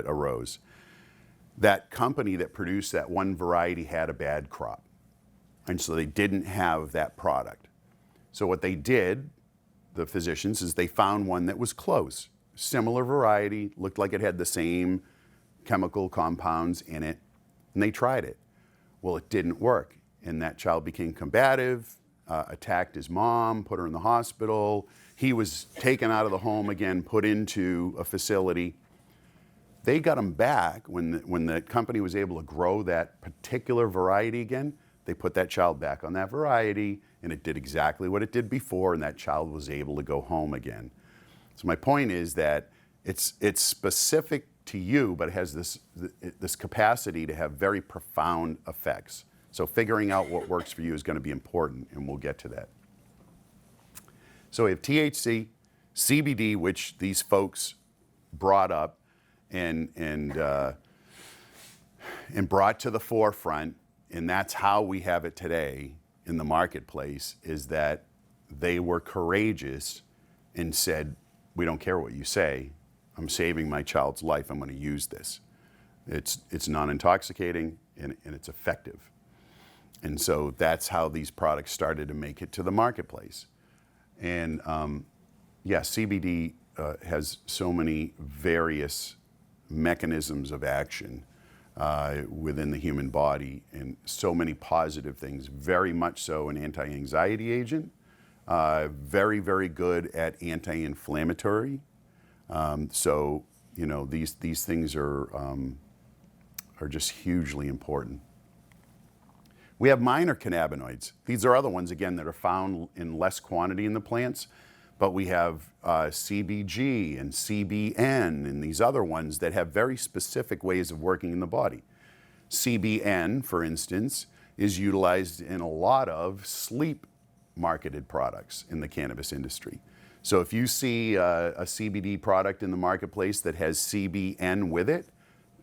arose. That company that produced that one variety had a bad crop. And so they didn't have that product. So what they did, the physicians, is they found one that was close. Similar variety, looked like it had the same chemical compounds in it, and they tried it. Well, it didn't work, and that child became combative, attacked his mom, put her in the hospital. He was taken out of the home again, put into a facility. They got him back when the company was able to grow that particular variety again. They put that child back on that variety, and it did exactly what it did before, and that child was able to go home again. So my point is that it's specific to you, but it has this capacity to have very profound effects. So figuring out what works for you is going to be important, and we'll get to that. So we have THC, CBD, which these folks brought up and brought to the forefront, and that's how we have it today in the marketplace, is that they were courageous and said, we don't care what you say. I'm saving my child's life. I'm going to use this. It's non-intoxicating and it's effective. And so that's how these products started to make it to the marketplace. And yeah, CBD has so many various mechanisms of action within the human body and so many positive things, very much so an anti-anxiety agent. Very, very good at anti-inflammatory. So, you know, these things are just hugely important. We have minor cannabinoids. These are other ones, again, that are found in less quantity in the plants, but we have CBG and CBN and these other ones that have very specific ways of working in the body. CBN, for instance, is utilized in a lot of sleep marketed products in the cannabis industry. So if you see a CBD product in the marketplace that has CBN with it,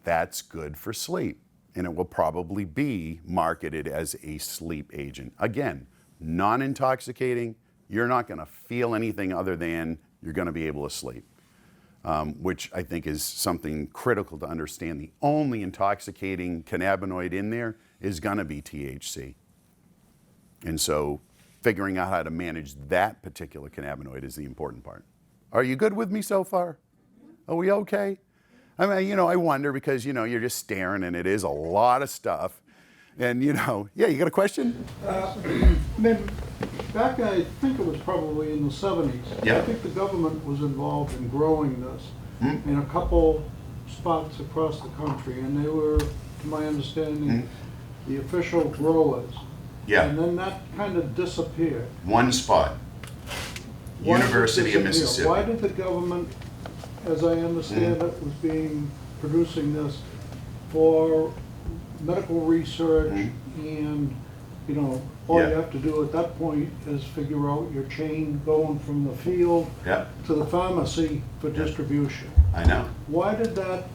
that's good for sleep. And it will probably be marketed as a sleep agent. Again, non-intoxicating, you're not going to feel anything other than you're going to be able to sleep, which I think is something critical to understand. The only intoxicating cannabinoid in there is going to be THC. And so figuring out how to manage that particular cannabinoid is the important part. Are you good with me so far? Are we okay? I mean, you know, I wonder because, you know, you're just staring and it is a lot of stuff. And, you know, yeah, you got a question? Then back, I think it was probably in the 70s. Yeah. I think the government was involved in growing this in a couple spots across the country, and they were, to my understanding, the official growers. Yeah. And then that kind of disappeared. One spot. Why did it University of disappear? Mississippi. Why did the government, as I understand it, was producing this for medical research and, you know, all you have to do at that point is figure out your chain going from the field to the pharmacy for distribution. I know. Why did that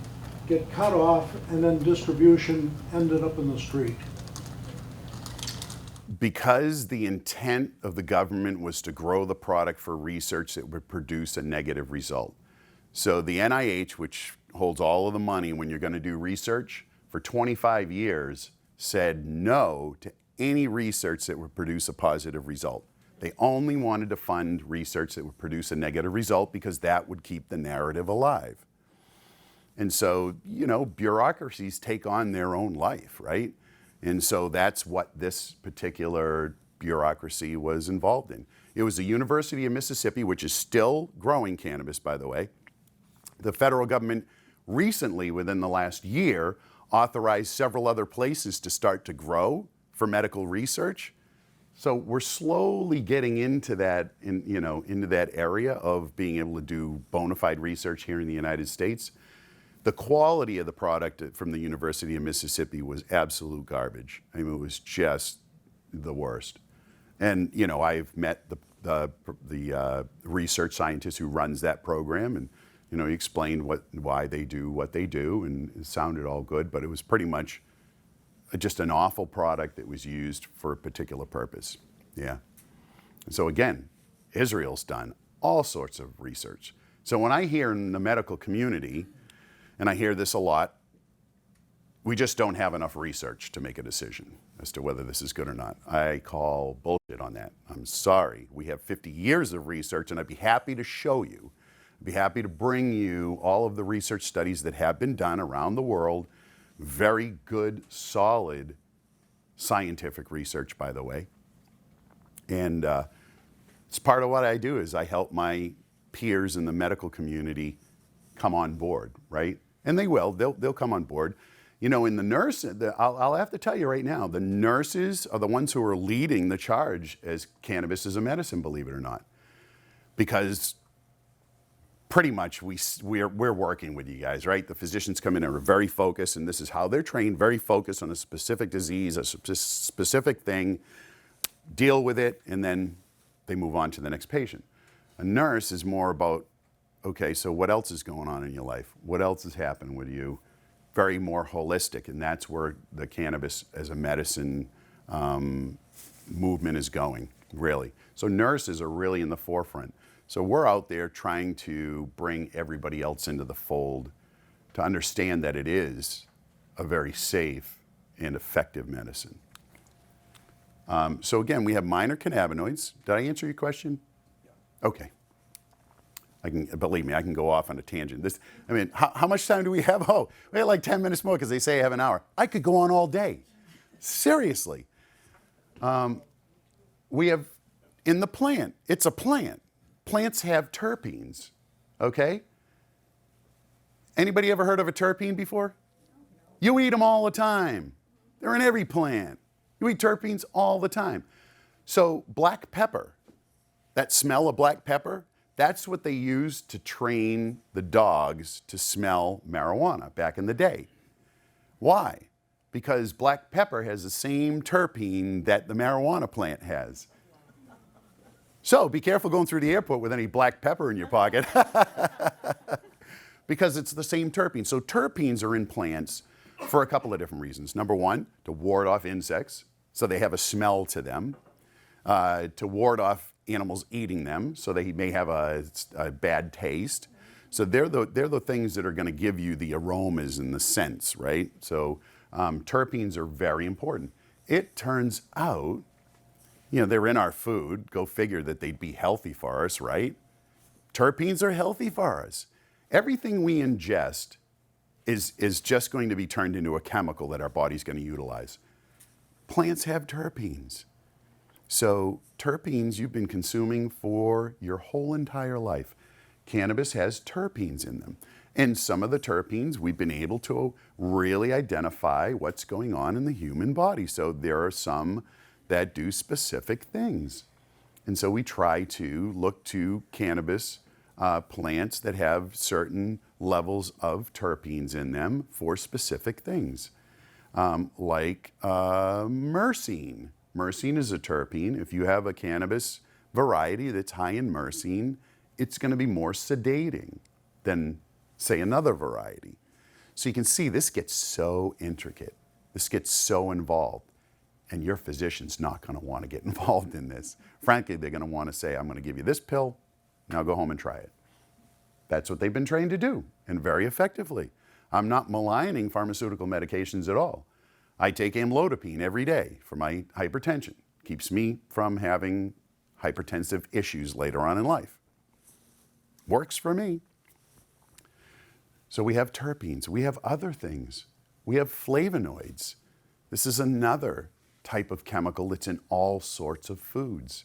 get cut off and then distribution ended up in the street? Because the intent of the government was to grow the product for research that would produce a negative result. So the NIH, which holds all of the money when you're going to do research, for 25 years said no to any research that would produce a positive result. They only wanted to fund research that would produce a negative result because that would keep the narrative alive. And so, you know, bureaucracies take on their own life, right? And so that's what this particular bureaucracy was involved in. It was the University of Mississippi, which is still growing cannabis, by the way. The federal government recently, within the last year, authorized several other places to start to grow for medical research. So we're slowly getting into that, into that area of being able to do bona fide research here in the United States. The quality of the product from the University of Mississippi was absolute garbage. I mean, it was just the worst. And you know, I've met the research scientist who runs that program, and you know, he explained why they do what they do, and it sounded all good, but it was pretty much just an awful product that was used for a particular purpose. Yeah. So again, Israel's done all sorts of research. So when I hear in the medical community, and I hear this a lot, we just don't have enough research to make a decision as to whether this is good or not. I call bullshit on that. I'm sorry. We have 50 years of research, and I'd be happy to show you. I'd be happy to bring you all of the research studies that have been done around the world. Very good, solid scientific research, by the way. And it's part of what I do is I help my peers in the medical community come on board, right? And they will. They'll come on board. You know, in the nurse, I'll have to tell you right now, the nurses are the ones who are leading the charge as cannabis as a medicine, believe it or not. Because pretty much we're working with you guys, right? The physicians come in and are very focused, and this is how they're trained, very focused on a specific disease, a specific thing, deal with it, and then they move on to the next patient. A nurse is more about, okay, so what else is going on in your life? What else is happening with you? Very more holistic, and that's where the cannabis as a medicine movement is going, really. So nurses are really in the forefront. So we're out there trying to bring everybody else into the fold to understand that it is a very safe and effective medicine. So again, we have minor cannabinoids. Did I answer your question? Yeah. Okay. Believe me, I can go off on a tangent. How much time do we have? Oh, we have like 10 minutes more because they say I have an hour. I could go on all day. Seriously. We have, in the plant, it's a plant. Plants have terpenes, okay? Anybody ever heard of a terpene before? You eat them all the time. They're in every plant. You eat terpenes all the time. So black pepper, that smell of black pepper, that's what they used to train the dogs to smell marijuana back in the day. Why? Because black pepper has the same terpene that the marijuana plant has. So be careful going through the airport with any black pepper in your pocket because it's the same terpene. So terpenes are in plants for a couple of different reasons. Number one, to ward off insects, so they have a smell to them. To ward off animals eating them, so they may have a bad taste. So they're the things that are going to give you the aromas and the scents, right? So terpenes are very important. It turns out, you know, they're in our food. Go figure that they'd be healthy for us, right? Terpenes are healthy for us. Everything we ingest is just going to be turned into a chemical that our body's going to utilize. Plants have terpenes. So terpenes you've been consuming for your whole entire life. Cannabis has terpenes in them. And some of the terpenes we've been able to really identify what's going on in the human body. So there are some that do specific things. And so we try to look to cannabis plants that have certain levels of terpenes in them for specific things, like myrcene. Myrcene is a terpene. If you have a cannabis variety that's high in myrcene, it's going to be more sedating than, say, another variety. So you can see this gets so intricate. This gets so involved. And your physician's not going to want to get involved in this. Frankly, they're going to want to say, I'm going to give you this pill, now go home and try it. That's what they've been trained to do, and very effectively. I'm not maligning pharmaceutical medications at all. I take amlodipine every day for my hypertension. Keeps me from having hypertensive issues later on in life. Works for me. So we have terpenes, we have other things. We have flavonoids. This is another type of chemical that's in all sorts of foods.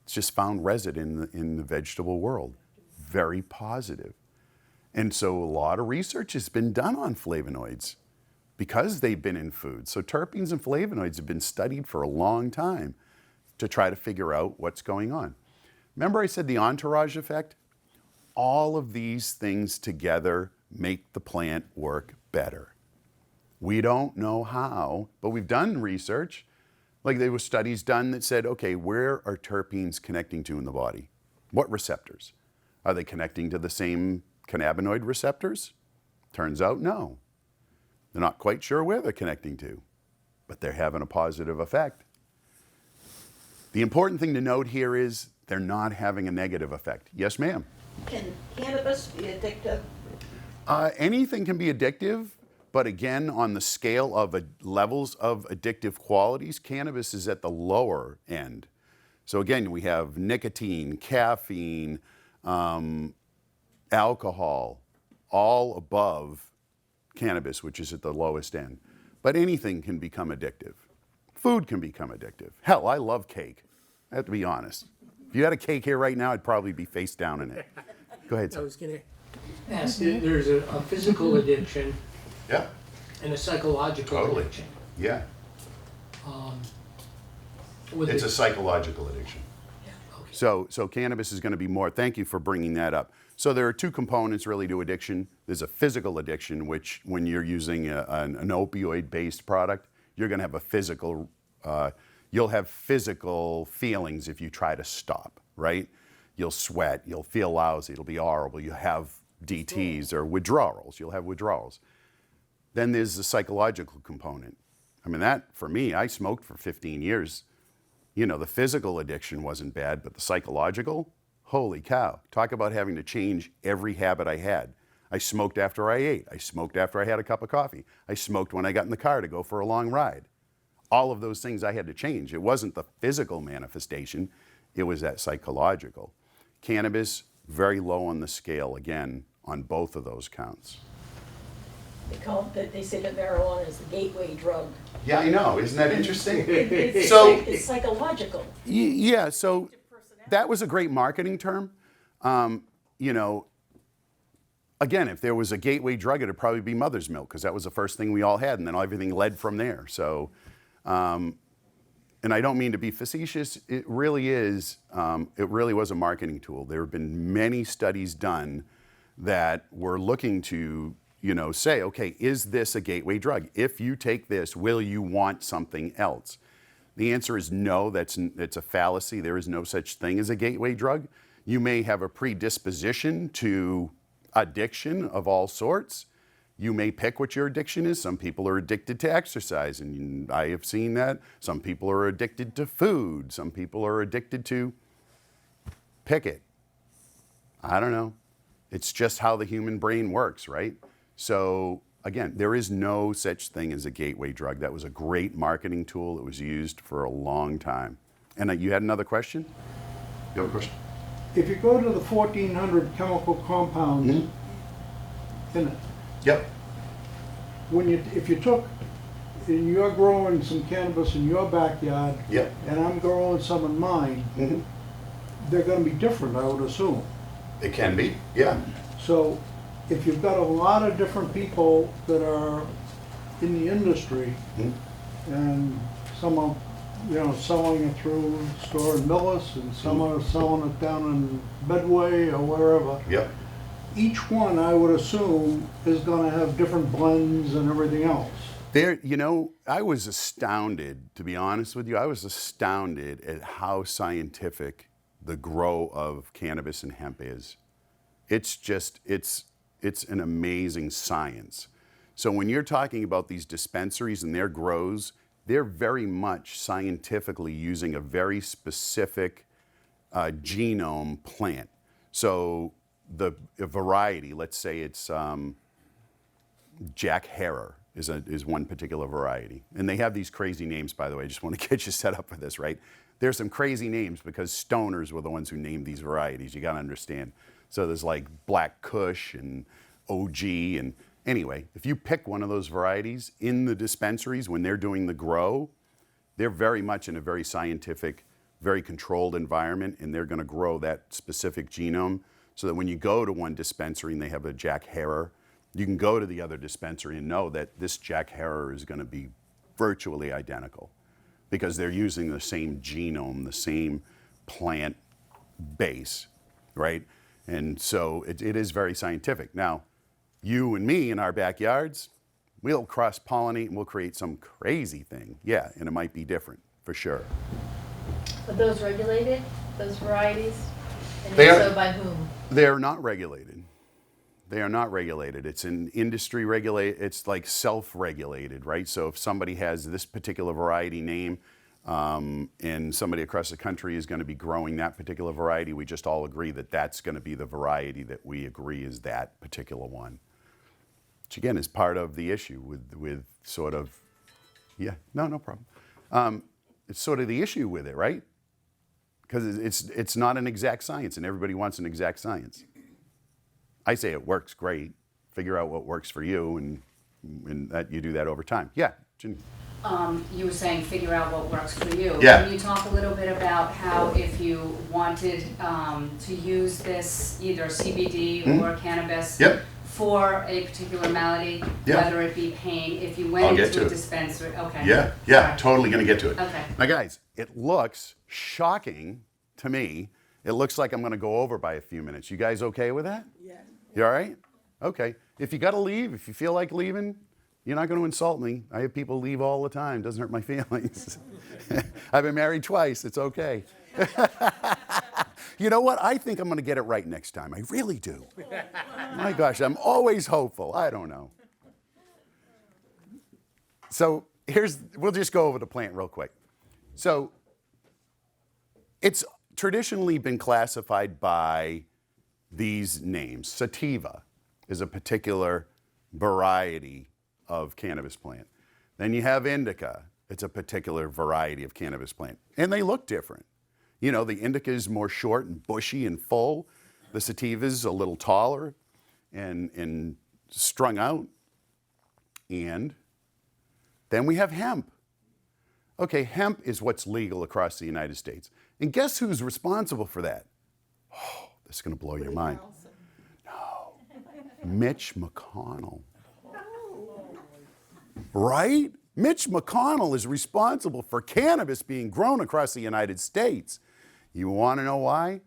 It's just found resident in the vegetable world. Very positive. And so a lot of research has been done on flavonoids because they've been in food. So terpenes and flavonoids have been studied for a long time to try to figure out what's going on. Remember I said the entourage effect? All of these things together make the plant work better. We don't know how, but we've done research. Like there were studies done that said, okay, where are terpenes connecting to in the body? What receptors? Are they connecting to the same cannabinoid receptors? Turns out no. They're not quite sure where they're connecting to, but they're having a positive effect. The important thing to note here is they're not having a negative effect. Yes, ma'am? Can cannabis be addictive? Anything can be addictive, but again, on the scale of levels of addictive qualities, cannabis is at the lower end. So again, we have nicotine, caffeine, alcohol, all above cannabis, which is at the lowest end. But anything can become addictive. Food can become addictive. Hell, I love cake. I have to be honest. If you had a cake here right now, I'd probably be face down in it. Go ahead, I sir. was going to ask, there's a physical addiction Yeah, and a psychological totally. addiction. Yeah. With It's the- a psychological addiction. okay. So cannabis is going to be more. Thank you for bringing that up. So there are two components really to addiction. There's a physical addiction, which when you're using an opioid-based product, you're going to have a physical. You'll have physical feelings if you try to stop. Right? You'll sweat. You'll feel lousy. It'll be horrible. You have DTs or withdrawals. You'll have withdrawals. Then there's the psychological component. I mean, that for me, I smoked for 15 years. You know, the physical addiction wasn't bad, but the psychological, holy cow. Talk about having to change every habit I had. I smoked after I ate. I smoked after I had a cup of coffee. I smoked when I got in the car to go for a long ride. All of those things I had to change. It wasn't the physical manifestation, it was that psychological. Cannabis, very low on the scale, again, on both of those counts. They say that marijuana is the gateway drug. Yeah, I know. Isn't that interesting? It's, So- it's psychological. Yeah, so that was a great marketing term. You know, again, if there was a gateway drug, it'd probably be mother's milk because that was the first thing we all had, and then everything led from there. So, and I don't mean to be facetious. It really is. It really was a marketing tool. There have been many studies done that were looking to, you know, say, okay, is this a gateway drug? If you take this, will you want something else? The answer is no, it's a fallacy. There is no such thing as a gateway drug. You may have a predisposition to addiction of all sorts. You may pick what your addiction is. Some people are addicted to exercise, and I have seen that. Some people are addicted to food. Some people are addicted to, pick it. I don't know. It's just how the human brain works, right? So again, there is no such thing as a gateway drug. That was a great marketing tool. It was used for a long time. And you had another question? You have a question? If you go to the 1,400 chemical compounds in it, Yep. if you took, and you're growing some cannabis in your backyard, Yep. and I'm growing some in mine, Mm-hmm. they're gonna be different, I would assume. It can be. Yeah. So if you've got a lot of different people that are in the industry, and some are, you know, selling it through a store in Millis, and some are selling it down in Medway or wherever, Yep. each one, I would assume, is gonna have different blends and everything else. There, you know, I was astounded, to be honest with you, I was astounded at how scientific the grow of cannabis and hemp is. It's just, it's an amazing science. So when you're talking about these dispensaries and their grows, they're very much scientifically using a very specific genome plant. So a variety, let's say it's Jack Herer, is one particular variety. And they have these crazy names, by the way. I just want to get you set up for this, right? There's some crazy names because stoners were the ones who named these varieties. You got to understand. So there's like Black Kush and OG. And anyway, if you pick one of those varieties in the dispensaries when they're doing the grow, they're very much in a very scientific, very controlled environment, and they're going to grow that specific genome so that when you go to one dispensary and they have a Jack Herer, you can go to the other dispensary and know that this Jack Herer is going to be virtually identical because they're using the same genome, the same plant base, right? And so it is very scientific. Now, you and me in our backyards, we'll cross-pollinate and we'll create some crazy thing. Yeah, and it might be different, for sure. Are those regulated, those varieties? And They if are- so, by whom? They're not regulated. They are not regulated. It's an industry regulate. It's like self-regulated, right? So if somebody has this particular variety name, and somebody across the country is going to be growing that particular variety, we just all agree that that's going to be the variety that we agree is that particular one. Which again is part of the issue with sort of, yeah, no problem. It's sort of the issue with it, right? Because it's not an exact science, and everybody wants an exact science. I say it works great. Figure out what works for you, and that you do that over time. Yeah, Ginny. You were saying figure out what works for you. Yeah. Can you talk a little bit about how if you wanted to use this, either CBD or cannabis, Yep. for a particular malady, Yeah. whether it be pain, if you I'll went get into to a it. dispensary, okay. Yeah, Sorry. totally going to get to it. Okay. Now, guys, it looks shocking to me. It looks like I'm going to go over by a few minutes. You guys okay with that? Yeah. You all right? Okay. If you got to leave, if you feel like leaving, you're not going to insult me. I have people leave all the time. Doesn't hurt my feelings. I've been married twice. It's okay. You know what? I think I'm going to get it right next time. I really do. My gosh, I'm always hopeful. I don't know. So we'll just go over the plant real quick. So it's traditionally been classified by these names. Sativa is a particular variety of cannabis plant. Then you have indica. It's a particular variety of cannabis plant. And they look different. You know, the indica is more short and bushy and full. The sativa is a little taller and strung out. And then we have hemp. Okay, hemp is what's legal across the United States. And guess who's responsible for that? Oh, this is going to blow your mind. No, Mitch McConnell. Right? Mitch McConnell is responsible for cannabis being grown across the United States. You want to know why?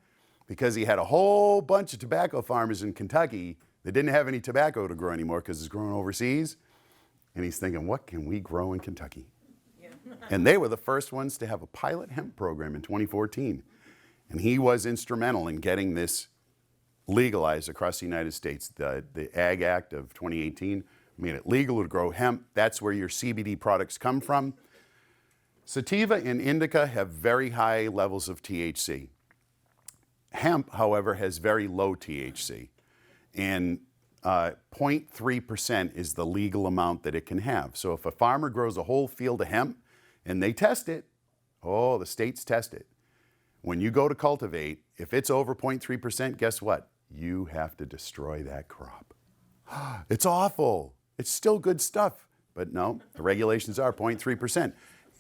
Because he had a whole bunch of tobacco farmers in Kentucky that didn't have any tobacco to grow anymore because it's grown overseas. And he's thinking, what can we grow in Kentucky? And they were the first ones to have a pilot hemp program in 2014. And he was instrumental in getting this legalized across the United States. The Ag Act of 2018 made it legal to grow hemp. That's where your CBD products come from. Sativa and indica have very high levels of THC. Hemp, however, has very low THC. And 0.3% is the legal amount that it can have. So if a farmer grows a whole field of hemp and they test it, oh, the states test it. When you go to cultivate, if it's over 0.3%, guess what? You have to destroy that crop. It's awful. It's still good stuff. But no, the regulations are 0.3%.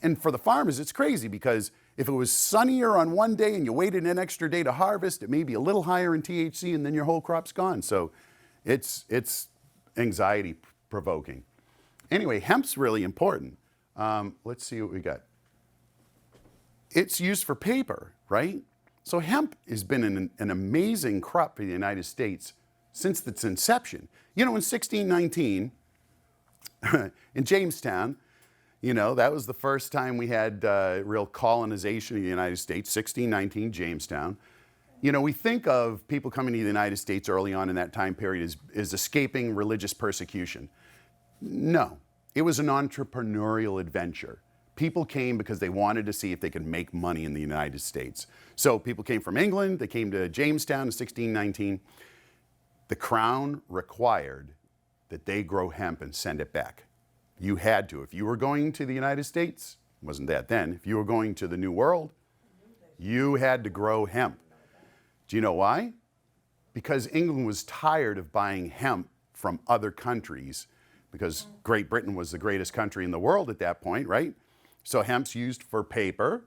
And for the farmers, it's crazy because if it was sunnier on one day and you waited an extra day to harvest, it may be a little higher in THC and then your whole crop's gone. So it's anxiety provoking. Anyway, hemp's really important. Let's see what we got. It's used for paper, right? So hemp has been an amazing crop for the United States since its inception. You know, in 1619, in Jamestown, you know, that was the first time we had real colonization of the United States, 1619, Jamestown. You know, we think of people coming to the United States early on in that time period as escaping religious persecution. No, it was an entrepreneurial adventure. People came because they wanted to see if they could make money in the United States. So people came from England, they came to Jamestown in 1619. The crown required that they grow hemp and send it back. You had to. If you were going to the United States, wasn't that then, if you were going to the New World, you had to grow hemp. Do you know why? Because England was tired of buying hemp from other countries, because Great Britain was the greatest country in the world at that point, right? So hemp's used for paper,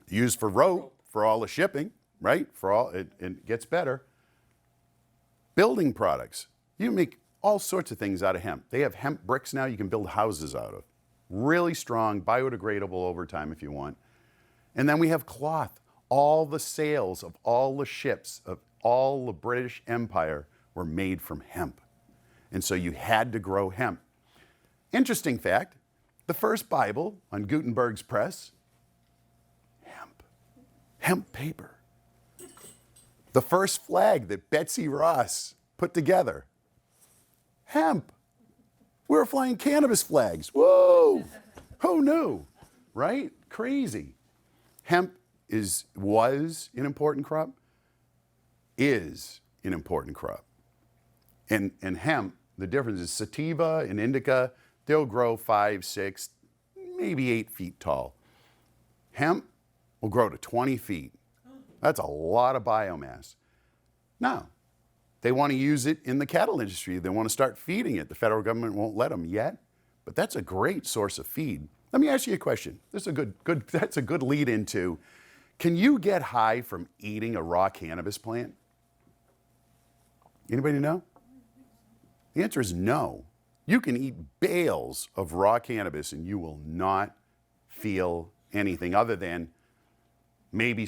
used for rope, for all the shipping, right? For all, it gets better. Building products. You make all sorts of things out of hemp. They have hemp bricks now you can build houses out of. Really strong, biodegradable over time if you want. And then we have cloth. All the sails of all the ships of all the British Empire were made from hemp. And so you had to grow hemp. Interesting fact, the first Bible on Gutenberg's press, hemp. Hemp paper. The first flag that Betsy Ross put together, hemp. We were flying cannabis flags. Whoa! Who knew? Right? Crazy. Hemp was an important crop, is an important crop. And hemp, the difference is sativa and indica, they'll grow 5, 6, maybe 8 feet tall. Hemp will grow to 20 feet. That's a lot of biomass. Now, they want to use it in the cattle industry. They want to start feeding it. The federal government won't let them yet, but that's a great source of feed. Let me ask you a question. That's a good lead into, can you get high from eating a raw cannabis plant? Anybody know? The answer is no. You can eat bales of raw cannabis and you will not feel anything other than maybe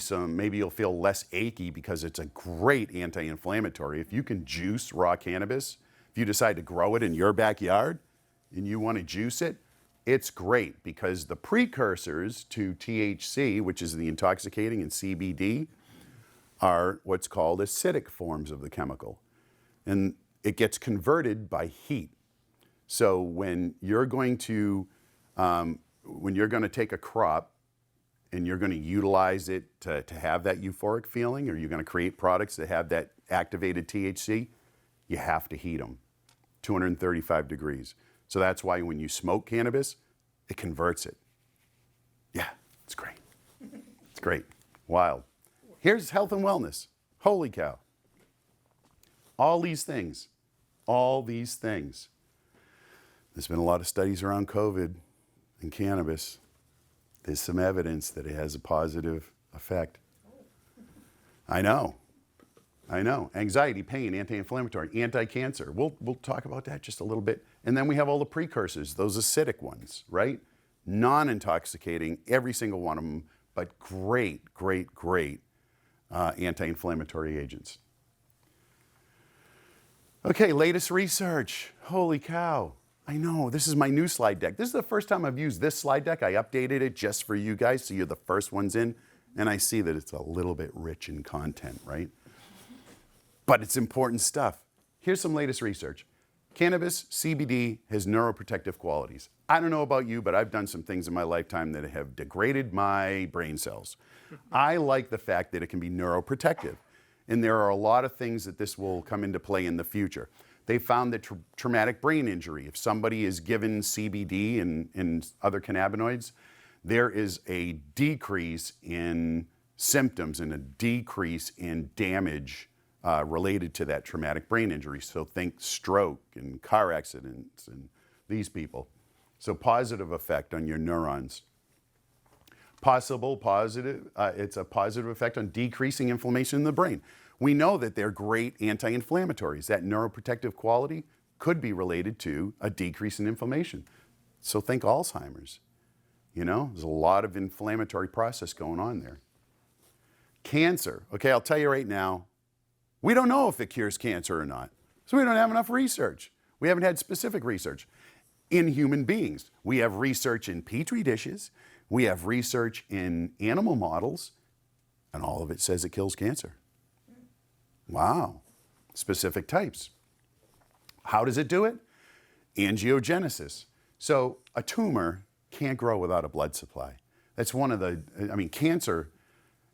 you'll feel less achy because it's a great anti-inflammatory. If you can juice raw cannabis, if you decide to grow it in your backyard and you want to juice it, it's great because the precursors to THC, which is the intoxicating, and CBD, are what's called acidic forms of the chemical. And it gets converted by heat. So when you're going to take a crop and you're going to utilize it to have that euphoric feeling, or you're going to create products that have that activated THC, you have to heat them, 235 degrees. So that's why when you smoke cannabis, it converts it. Yeah, it's great. It's great. Wild. Here's health and wellness. Holy cow. All these things. There's been a lot of studies around COVID and cannabis. There's some evidence that it has a positive effect. I know. Anxiety, pain, anti-inflammatory, anti-cancer. We'll talk about that just a little bit. And then we have all the precursors, those acidic ones, right? Non-intoxicating, every single one of them, but great anti-inflammatory agents. Okay, latest research. Holy cow. I know, this is my new slide deck. This is the first time I've used this slide deck. I updated it just for you guys, so you're the first ones in. And I see that it's a little bit rich in content, right? But it's important stuff. Here's some latest research. Cannabis, CBD, has neuroprotective qualities. I don't know about you, but I've done some things in my lifetime that have degraded my brain cells. I like the fact that it can be neuroprotective. And there are a lot of things that this will come into play in the future. They found that traumatic brain injury, if somebody is given CBD and other cannabinoids, there is a decrease in symptoms and a decrease in damage related to that traumatic brain injury. So think stroke and car accidents and these people. So positive effect on your neurons. It's a positive effect on decreasing inflammation in the brain. We know that they're great anti-inflammatories. That neuroprotective quality could be related to a decrease in inflammation. So think Alzheimer's. There's a lot of inflammatory process going on there. Cancer. Okay, I'll tell you right now, we don't know if it cures cancer or not. So we don't have enough research. We haven't had specific research in human beings. We have research in Petri dishes. We have research in animal models, and all of it says it kills cancer. Wow. Specific types. How does it do it? Angiogenesis. So a tumor can't grow without a blood supply. That's one of the, cancer,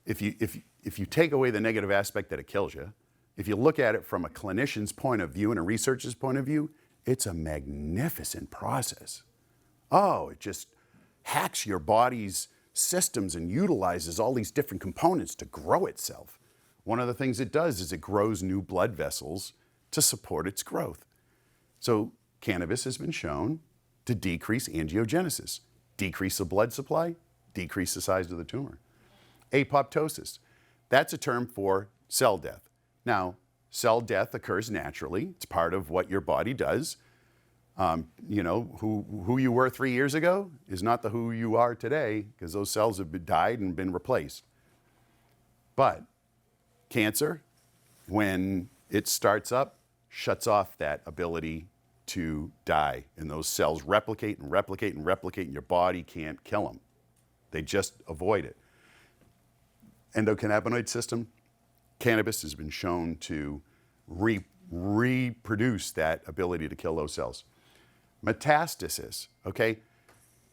if you take away the negative aspect that it kills you, if you look at it from a clinician's point of view and a researcher's point of view, It's a magnificent process. Oh, it just hacks your body's systems and utilizes all these different components to grow itself. One of the things it does is it grows new blood vessels to support its growth. So cannabis has been shown to decrease angiogenesis, decrease the blood supply, decrease the size of the tumor. Apoptosis, that's a term for cell death. Now, cell death occurs naturally. It's part of what your body does. You know, who you were 3 years ago is not the who you are today, because those cells have died and been replaced. But cancer, when it starts up, shuts off that ability to die. And those cells replicate and replicate and replicate, and your body can't kill them. They just avoid it. Endocannabinoid system, cannabis has been shown to reproduce that ability to kill those cells. Metastasis, okay?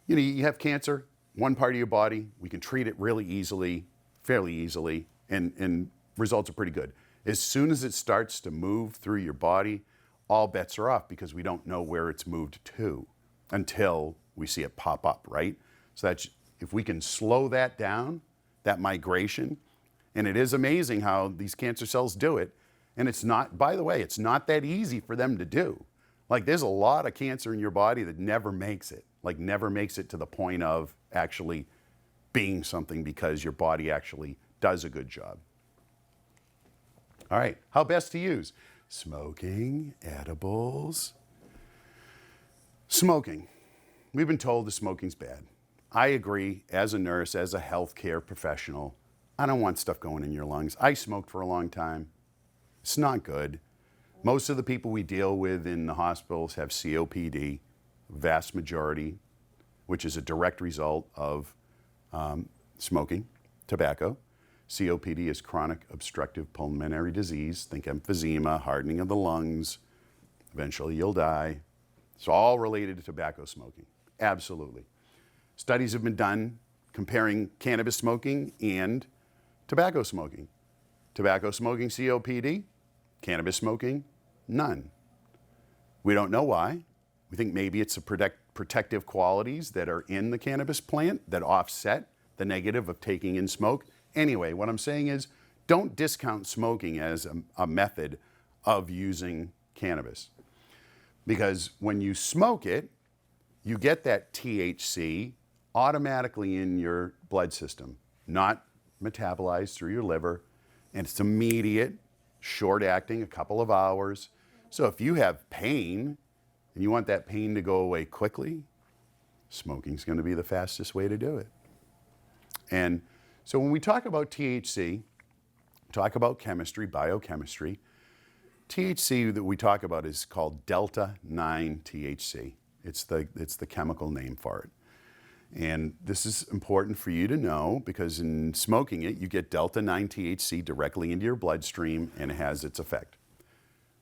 You know, you have cancer, one part of your body, we can treat it really easily, fairly easily, and results are pretty good. As soon as it starts to move through your body, all bets are off because we don't know where it's moved to until we see it pop up, right? So that's, if we can slow that down, that migration, and it is amazing how these cancer cells do it, and it's not, by the way, it's not that easy for them to do. Like, there's a lot of cancer in your body that never makes it, like never makes it to the point of actually being something because your body actually does a good job. All right, how best to use? Smoking, edibles. Smoking. We've been told that smoking's bad. I agree, as a nurse, as a healthcare professional, I don't want stuff going in your lungs. I smoked for a long time. It's not good. Most of the people we deal with in the hospitals have COPD, vast majority, which is a direct result of smoking, tobacco. COPD is chronic obstructive pulmonary disease. Think emphysema, hardening of the lungs. Eventually you'll die. It's all related to tobacco smoking. Absolutely. Studies have been done comparing cannabis smoking and tobacco smoking. Tobacco smoking, COPD. Cannabis smoking, none. We don't know why. We think maybe it's the protective qualities that are in the cannabis plant that offset the negative of taking in smoke. Anyway, what I'm saying is, don't discount smoking as a method of using cannabis. Because when you smoke it, you get that THC automatically in your blood system, not metabolized through your liver, and it's immediate, short acting, a couple of hours. So if you have pain and you want that pain to go away quickly, smoking's going to be the fastest way to do it. And so when we talk about THC, talk about chemistry, biochemistry, THC that we talk about is called delta-9 THC. It's the chemical name for it. And this is important for you to know because in smoking it, you get delta-9 THC directly into your bloodstream and it has its effect.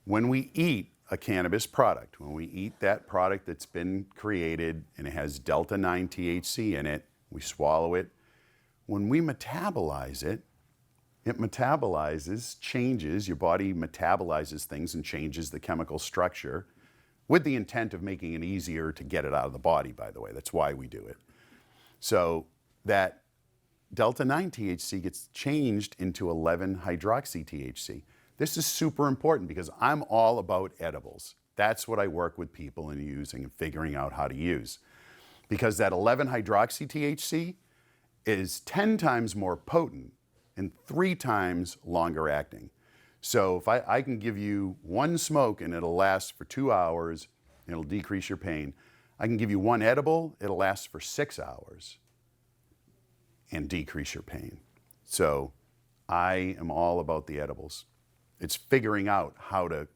When we eat a cannabis product, when we eat that product that's been created and it has delta-9 THC in it, we swallow it. When we metabolize it, it metabolizes, changes, your body metabolizes things and changes the chemical structure with the intent of making it easier to get it out of the body, by the way. That's why we do it. So that delta-9 THC gets changed into 11-hydroxy-THC. This is super important because I'm all about edibles. That's what I work with people in using and figuring out how to use. Because that 11-hydroxy-THC is 10 times more potent and 3 times longer acting. So if I can give you one smoke and it'll last for 2 hours, and it'll decrease your pain. I can give you one edible, it'll last for 6 hours and decrease your pain. So I am all about the edibles. It's figuring out how to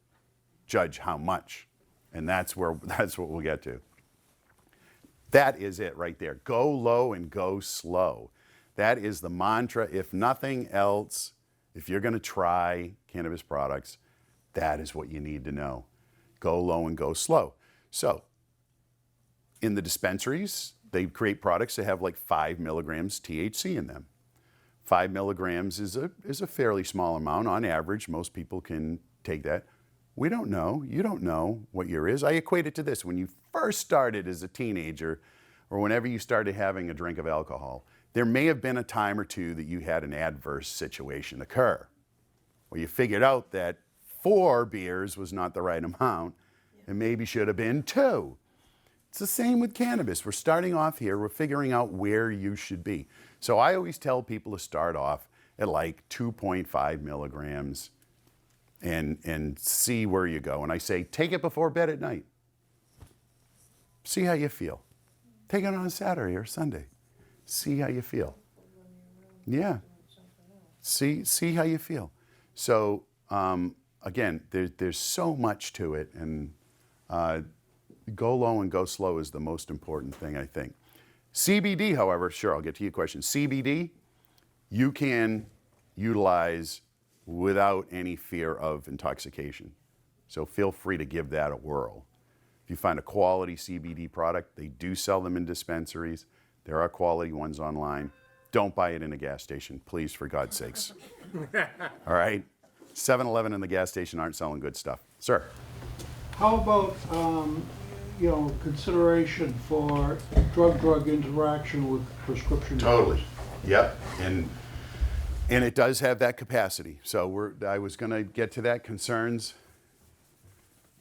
judge how much, and that's what we'll get to. That is it right there. Go low and go slow. That is the mantra. If nothing else, if you're going to try cannabis products, that is what you need to know. Go low and go slow. So in the dispensaries, they create products that have like 5 milligrams THC in them. 5 milligrams is a fairly small amount. On average, most people can take that. We don't know. You don't know what year is. I equate it to this. When you first started as a teenager, or whenever you started having a drink of alcohol, there may have been a time or two that you had an adverse situation occur, where you figured out that 4 beers was not the right amount, and maybe should have been 2. It's the same with cannabis. We're starting off here. We're figuring out where you should be. So I always tell people to start off at like 2.5 milligrams and see where you go. And I say, take it before bed at night. See how you feel. Take it on a Saturday or Sunday. See how you feel. Yeah. See how you feel. So again, there's so much to it, and go low and go slow is the most important thing, I think. CBD, however, sure, I'll get to your question. CBD, you can utilize without any fear of intoxication. So feel free to give that a whirl. If you find a quality CBD product, they do sell them in dispensaries. There are quality ones online. Don't buy it in a gas station, please, for God's sakes. All right? 7-Eleven and the gas station aren't selling good stuff. Sir? How about, consideration for drug-drug interaction with prescription drugs? Totally. Yep. And it does have that capacity. So I was going to get to that. Concerns.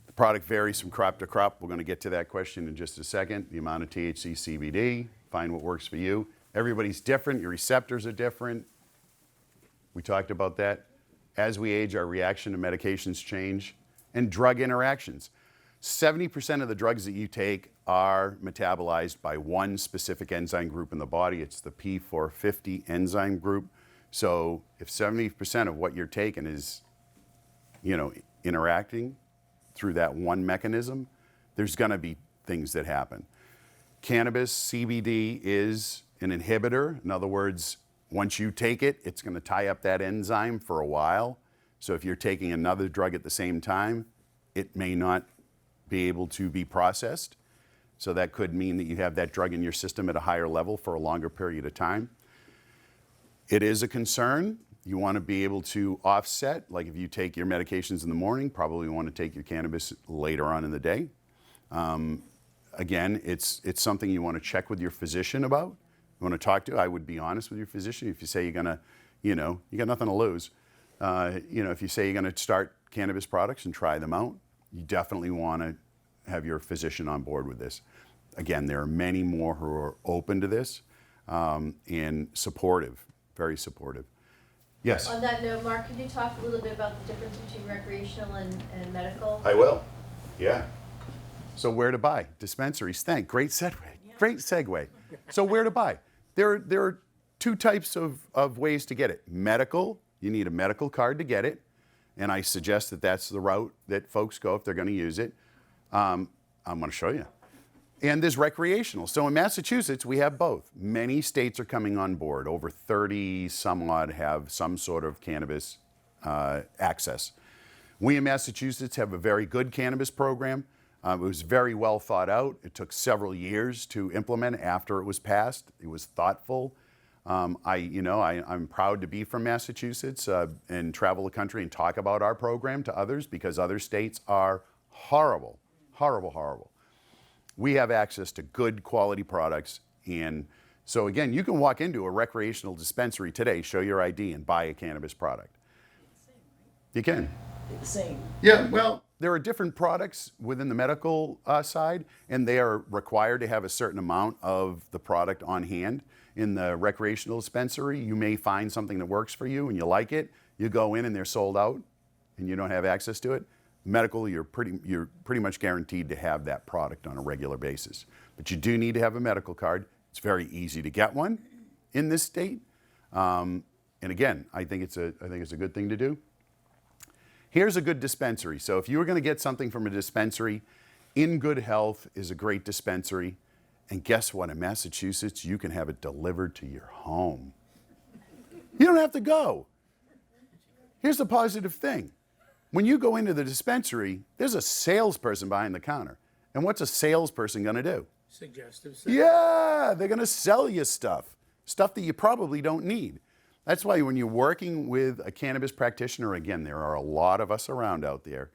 The product varies from crop to crop. We're going to get to that question in just a second. The amount of THC, CBD, find what works for you. Everybody's different. Your receptors are different. We talked about that. As we age, our reaction to medications change. And drug interactions. 70% of the drugs that you take are metabolized by one specific enzyme group in the body. It's the P450 enzyme group. So if 70% of what you're taking is, interacting through that one mechanism, there's going to be things that happen. Cannabis, CBD, is an inhibitor. In other words, once you take it, it's going to tie up that enzyme for a while. So if you're taking another drug at the same time, it may not be able to be processed. So that could mean that you have that drug in your system at a higher level for a longer period of time. It is a concern. You want to be able to offset, like if you take your medications in the morning, probably want to take your cannabis later on in the day. Again, it's something you want to check with your physician about. You want to talk to, I would be honest with your physician. If you say you're going to, you got nothing to lose. If you say you're going to start cannabis products and try them out, you definitely want to have your physician on board with this. Again, there are many more who are open to this and supportive, very supportive. Yes? On that note, Mark, could you talk a little bit about the difference between recreational and medical? I will. Yeah. So where to buy? Dispensaries. Great segue. Great segue. So where to buy? There are 2 types of ways to get it. Medical, you need a medical card to get it. And I suggest that that's the route that folks go if they're going to use it. I'm going to show you. And there's recreational. So in Massachusetts, we have both. Many states are coming on board. Over 30 some odd have some sort of cannabis access. We in Massachusetts have a very good cannabis program. It was very well thought out. It took several years to implement after it was passed. It was thoughtful. I'm proud to be from Massachusetts and travel the country and talk about our program to others because other states are horrible, horrible, horrible. We have access to good quality products. And so again, you can walk into a recreational dispensary today, show your ID, and buy a cannabis product. You can. The same. Yeah, well, there are different products within the medical side, and they are required to have a certain amount of the product on hand. In the recreational dispensary, you may find something that works for you and you like it. You go in and they're sold out and you don't have access to it. Medical, you're pretty much guaranteed to have that product on a regular basis. But you do need to have a medical card. It's very easy to get one in this state. And again, I think it's a good thing to do. Here's a good dispensary. So if you were going to get something from a dispensary, In Good Health is a great dispensary. And guess what? In Massachusetts, you can have it delivered to your home. You don't have to go. Here's the positive thing. When you go into the dispensary, there's a salesperson behind the counter. And what's a salesperson going to do? Suggestive sales. Yeah, they're going to sell you stuff that you probably don't need. That's why when you're working with a cannabis practitioner, again, there are a lot of us around out there.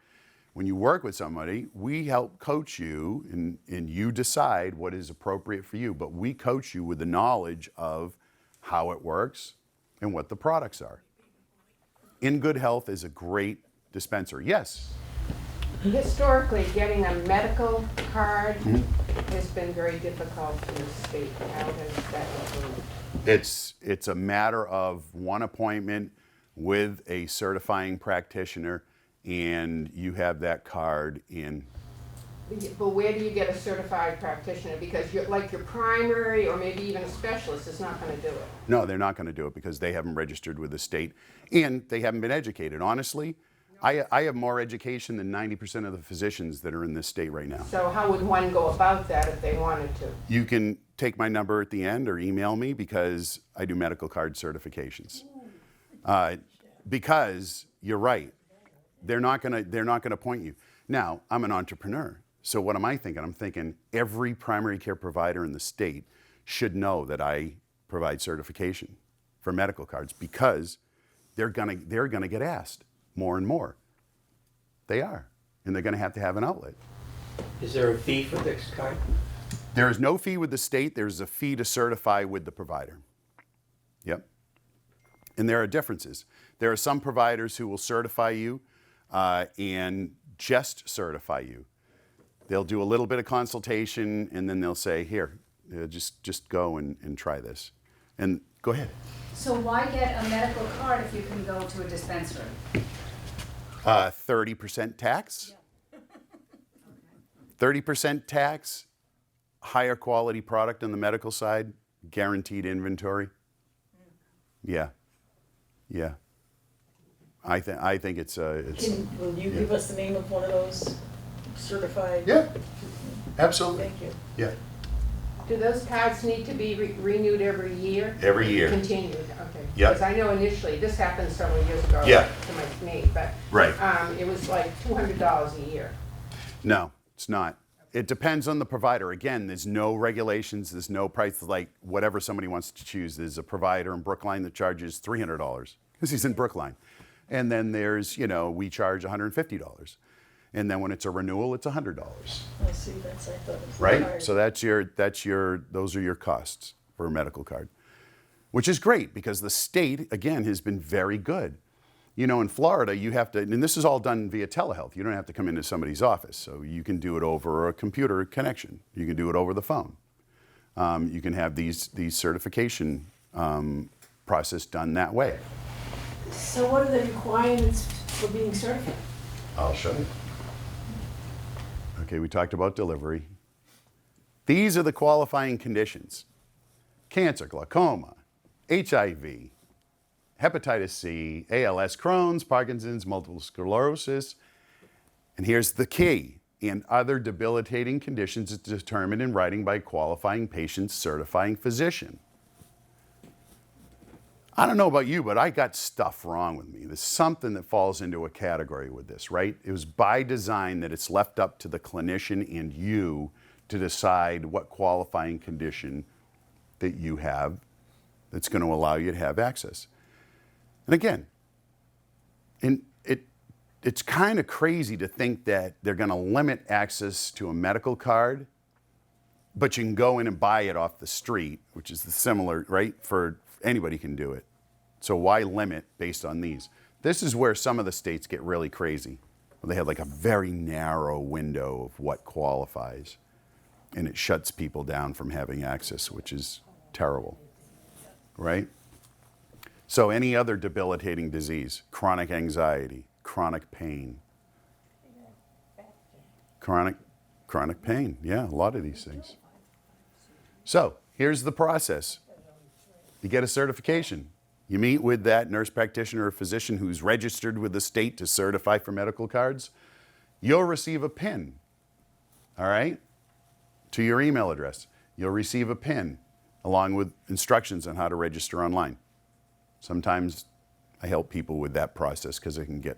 when you work with somebody, we help coach you and you decide what is appropriate for you. But we coach you with the knowledge of how it works and what the products are. In Good Health is a great dispensary. Yes. Historically, getting a medical card has been very difficult in the state. How has that improved? It's a matter of one appointment with a certifying practitioner, and you have that card in. But where do you get a certified practitioner? Because you're, like your primary or maybe even a specialist is not going to do it. No, they're not going to do it because they haven't registered with the state and they haven't been educated. Honestly, I have more education than 90% of the physicians that are in this state right now. So how would one go about that if they wanted to? You can take my number at the end or email me because I do medical card certifications. Because you're right, they're not gonna point you. Now, I'm an entrepreneur, so what am I thinking? I'm thinking every primary care provider in the state should know that I provide certification for medical cards because they're gonna get asked more and more. They are, and they're gonna have to have an outlet. Is there a fee for this card? There is no fee with the state. There's a fee to certify with the provider. Yep. And there are differences. There are some providers who will certify you and just certify you. They'll do a little bit of consultation and then they'll say, here, just go and try this. And go ahead. So why get a medical card if you can go to a dispensary? 30% tax. 30% tax, higher quality product on the medical side, guaranteed inventory. Yeah. Yeah. I think it's Will you give us the name of one of those certified? yeah, absolutely. Thank you. Yeah, Do those cards need to be renewed every year? every year. Continued, okay. Yep. Because I know initially, this happened several years ago Yeah. to me, but Right. it was like $200 a year. No, it's not. It depends on the provider. Again, there's no regulations, there's no price, like whatever somebody wants to choose. There's a provider in Brookline that charges $300 because he's in Brookline. And then there's, we charge $150. And then when it's a renewal, it's $100. I see, I thought it was Right? hard. So those are your costs for a medical card, which is great because the state, again, has been very good. In Florida, you have to, and this is all done via telehealth. You don't have to come into somebody's office. So you can do it over a computer connection. You can do it over the phone. You can have these certification process done that way. So what are the requirements for being certified? I'll show you. Okay, we talked about delivery. These are the qualifying conditions: cancer, glaucoma, HIV, hepatitis C, ALS, Crohn's, Parkinson's, multiple sclerosis. And here's the key: and other debilitating conditions is determined in writing by qualifying patient's certifying physician. I don't know about you, but I got stuff wrong with me. There's something that falls into a category with this, right? It was by design that it's left up to the clinician and you to decide what qualifying condition that you have that's going to allow you to have access. And again, it's kind of crazy to think that they're going to limit access to a medical card, but you can go in and buy it off the street, which is the similar, right? For anybody can do it. So why limit based on these? This is where some of the states get really crazy. They have like a very narrow window of what qualifies, and it shuts people down from having access, which is terrible, right? So any other debilitating disease, chronic anxiety, chronic pain, chronic pain, yeah, a lot of these things. So here's the process. You get a certification. You meet with that nurse practitioner or physician who's registered with the state to certify for medical cards. You'll receive a PIN, all right, to your email address. You'll receive a PIN along with instructions on how to register online. Sometimes I help people with that process because it can get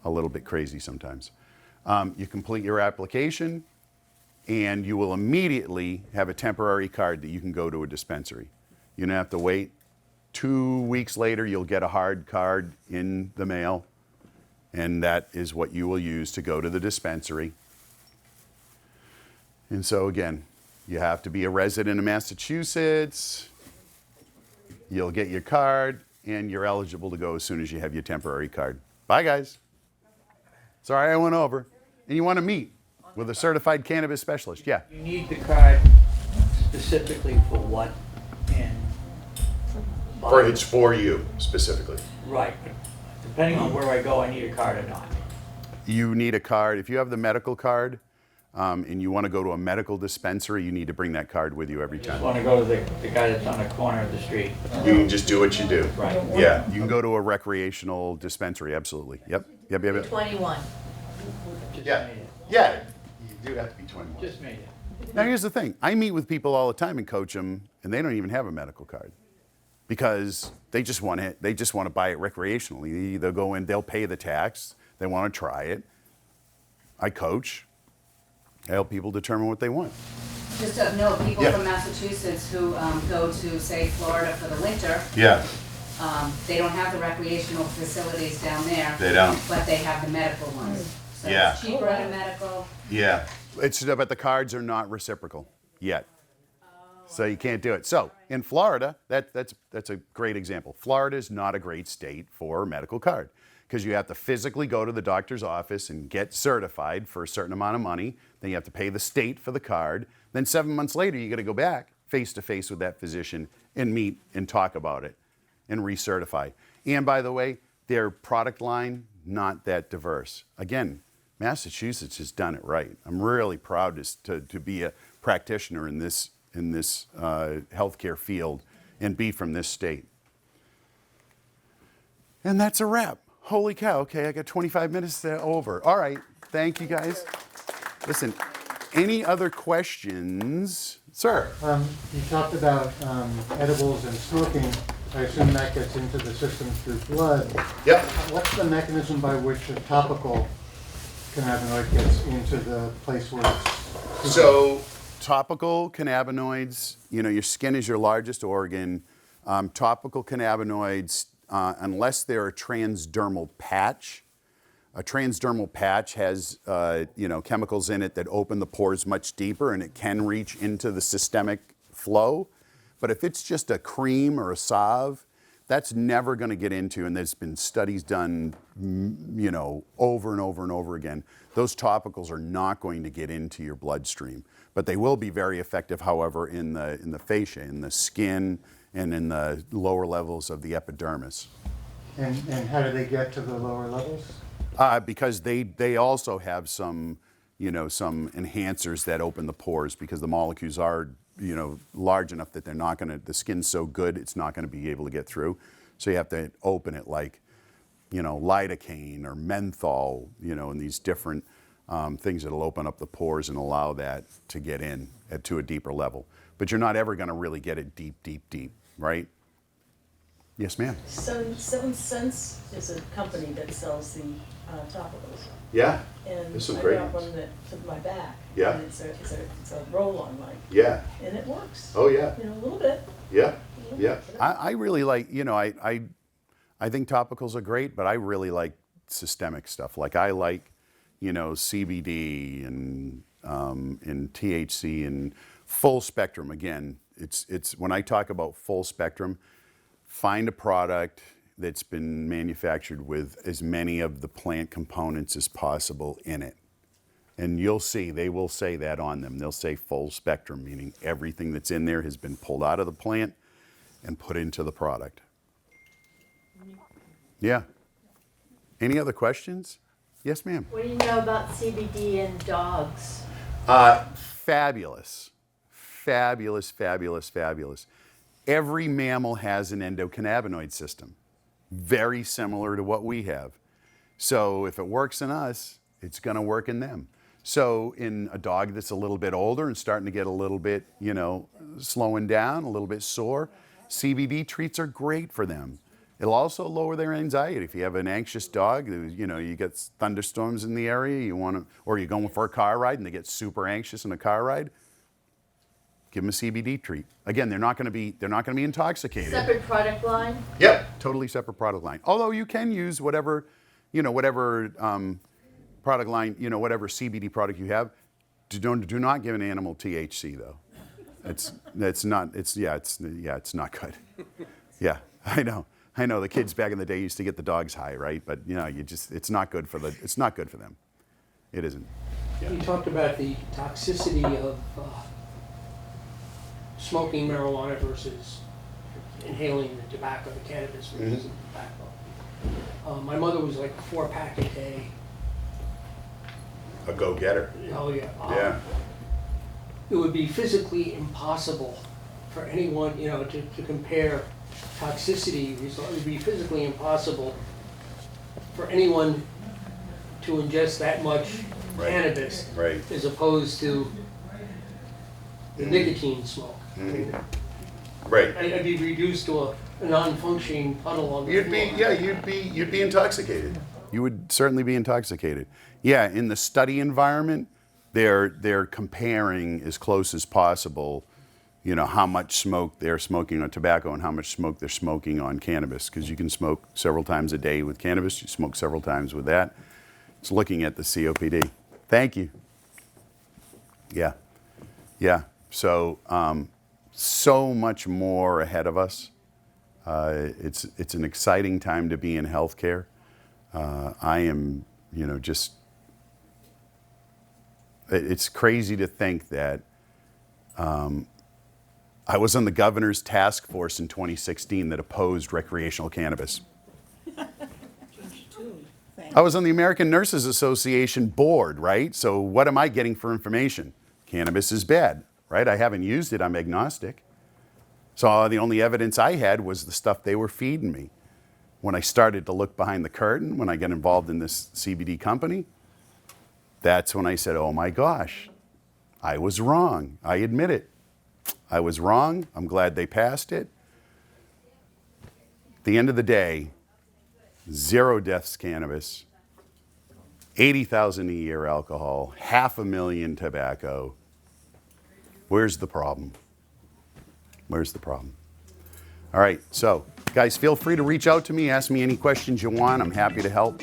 a little bit crazy sometimes. You complete your application and you will immediately have a temporary card that you can go to a dispensary. You don't have to wait. 2 weeks later, you'll get a hard card in the mail And that is what you will use to go to the dispensary. And so again, you have to be a resident of Massachusetts. You'll get your card, and you're eligible to go as soon as you have your temporary card. Bye, guys. Sorry I went over. And you want to meet with a certified cannabis specialist. Yeah. You need the card specifically for what and. It's for you specifically. Right, but depending on where I go, I need a card or not. You need a card. If you have the medical card and you want to go to a medical dispensary, you need to bring that card with you every I just time. want to go to the guy that's on the corner of the street. You can just do what you do. Right. Yeah, you can go to a recreational dispensary, absolutely. Yep. 21. Just Yeah. made it. Yeah, you do have to be 21. Just made it. Now, here's the thing. I meet with people all the time and coach them, and they don't even have a medical card because they just want to buy it recreationally. They'll go in, they'll pay the tax, they want to try it. I coach. I help people determine what they want. Just to note, people Yeah. from Massachusetts who go to, say, Florida for the winter, Yeah. they don't have the recreational facilities down there. They don't. But they have the medical ones. So Yeah. it's cheaper than medical. Yeah. But the cards are not reciprocal yet. So you can't do it. So in Florida, that's a great example. Florida is not a great state for a medical card because you have to physically go to the doctor's office and get certified for a certain amount of money. Then you have to pay the state for the card. Then 7 months later, you got to go back face to face with that physician and meet and talk about it and recertify. And by the way, their product line, not that diverse. Again, Massachusetts has done it right. I'm really proud to be a practitioner in this healthcare field and be from this state. And that's a wrap. Holy cow. Okay, I got 25 minutes over. All right. Thank you, guys. Listen, any other questions? Sir? You talked about edibles and smoking. I assume that gets into the system through blood. Yep. What's the mechanism by which a topical cannabinoid gets into the place where it's... So topical cannabinoids, your skin is your largest organ. Topical cannabinoids, unless they're a transdermal patch, a transdermal patch has chemicals in it that open the pores much deeper and it can reach into the systemic flow. But if it's just a cream or a salve, that's never going to get into, and there's been studies done, over and over and over again. Those topicals are not going to get into your bloodstream, but they will be very effective, however, in the fascia, in the skin, and in the lower levels of the epidermis. And how do they get to the lower levels? Because they also have some enhancers that open the pores because the molecules are large enough that the skin's so good it's not going to be able to get through. So you have to open it like, lidocaine or menthol, and these different things that'll open up the pores and allow that to get in to a deeper level. But you're not ever going to really get it deep, deep, deep, right? Yes, ma'am. Seven Cents is a company that sells the topicals. Yeah. And There's some I great got ones. one that took my back. Yeah. And it's a roll-on mic, Yeah. and it works. Oh, yeah. A little bit. Yeah. Yeah. I really like, I think topicals are great, but I really like systemic stuff. Like I like, CBD and THC and full spectrum. Again, it's when I talk about full spectrum, find a product that's been manufactured with as many of the plant components as possible in it. And you'll see, they will say that on them. They'll say full spectrum, meaning everything that's in there has been pulled out of the plant and put into the product. Yeah. Any other questions? Yes, ma'am. What do you know about CBD in dogs? Fabulous. Fabulous, fabulous, fabulous. Every mammal has an endocannabinoid system, very similar to what we have. So if it works in us, it's going to work in them. So in a dog that's a little bit older and starting to get a little bit, slowing down, a little bit sore, CBD treats are great for them. It'll also lower their anxiety. If you have an anxious dog, you get thunderstorms in the area, or you're going for a car ride and they get super anxious in a car ride, give them a CBD treat. Again, they're not going to be intoxicated. Separate product line? Yep, totally separate product line. Although you can use whatever whatever product line, whatever CBD product you have, do not give an animal THC though. It's not good. Yeah, I know. The kids back in the day used to get the dogs high, right? But it's not good for them. It isn't. Yeah. You talked about the toxicity of smoking marijuana versus inhaling the tobacco, the cannabis versus the tobacco. My mother was like 4-pack a day. A go-getter. Oh yeah. Yeah. It would be physically impossible for anyone, to compare toxicity. It would be physically impossible for anyone to ingest that much cannabis Right. as opposed to the nicotine smoke. I mean, Right. I'd be reduced to a non-functioning puddle on the floor. You'd be intoxicated. You would certainly be intoxicated. Yeah, in the study environment, they're comparing as close as possible, how much smoke they're smoking on tobacco and how much smoke they're smoking on cannabis, because you can smoke several times a day with cannabis, you smoke several times with that. It's looking at the COPD. Thank you. Yeah. So, so much more ahead of us. It's an exciting time to be in healthcare. I am, it's crazy to think that I was on the governor's task force in 2016 that opposed recreational cannabis. I was on the American Nurses Association board, right? So what am I getting for information? Cannabis is bad, right? I haven't used it, I'm agnostic. So the only evidence I had was the stuff they were feeding me. When I started to look behind the curtain, when I got involved in this CBD company, that's when I said, oh my gosh, I was wrong. I admit it. I was wrong. I'm glad they passed it. At the end of the day, 0 deaths cannabis, 80,000 a year alcohol, 500,000 tobacco. Where's the problem? Where's the problem? All right, so guys, feel free to reach out to me, ask me any questions you want. I'm happy to help.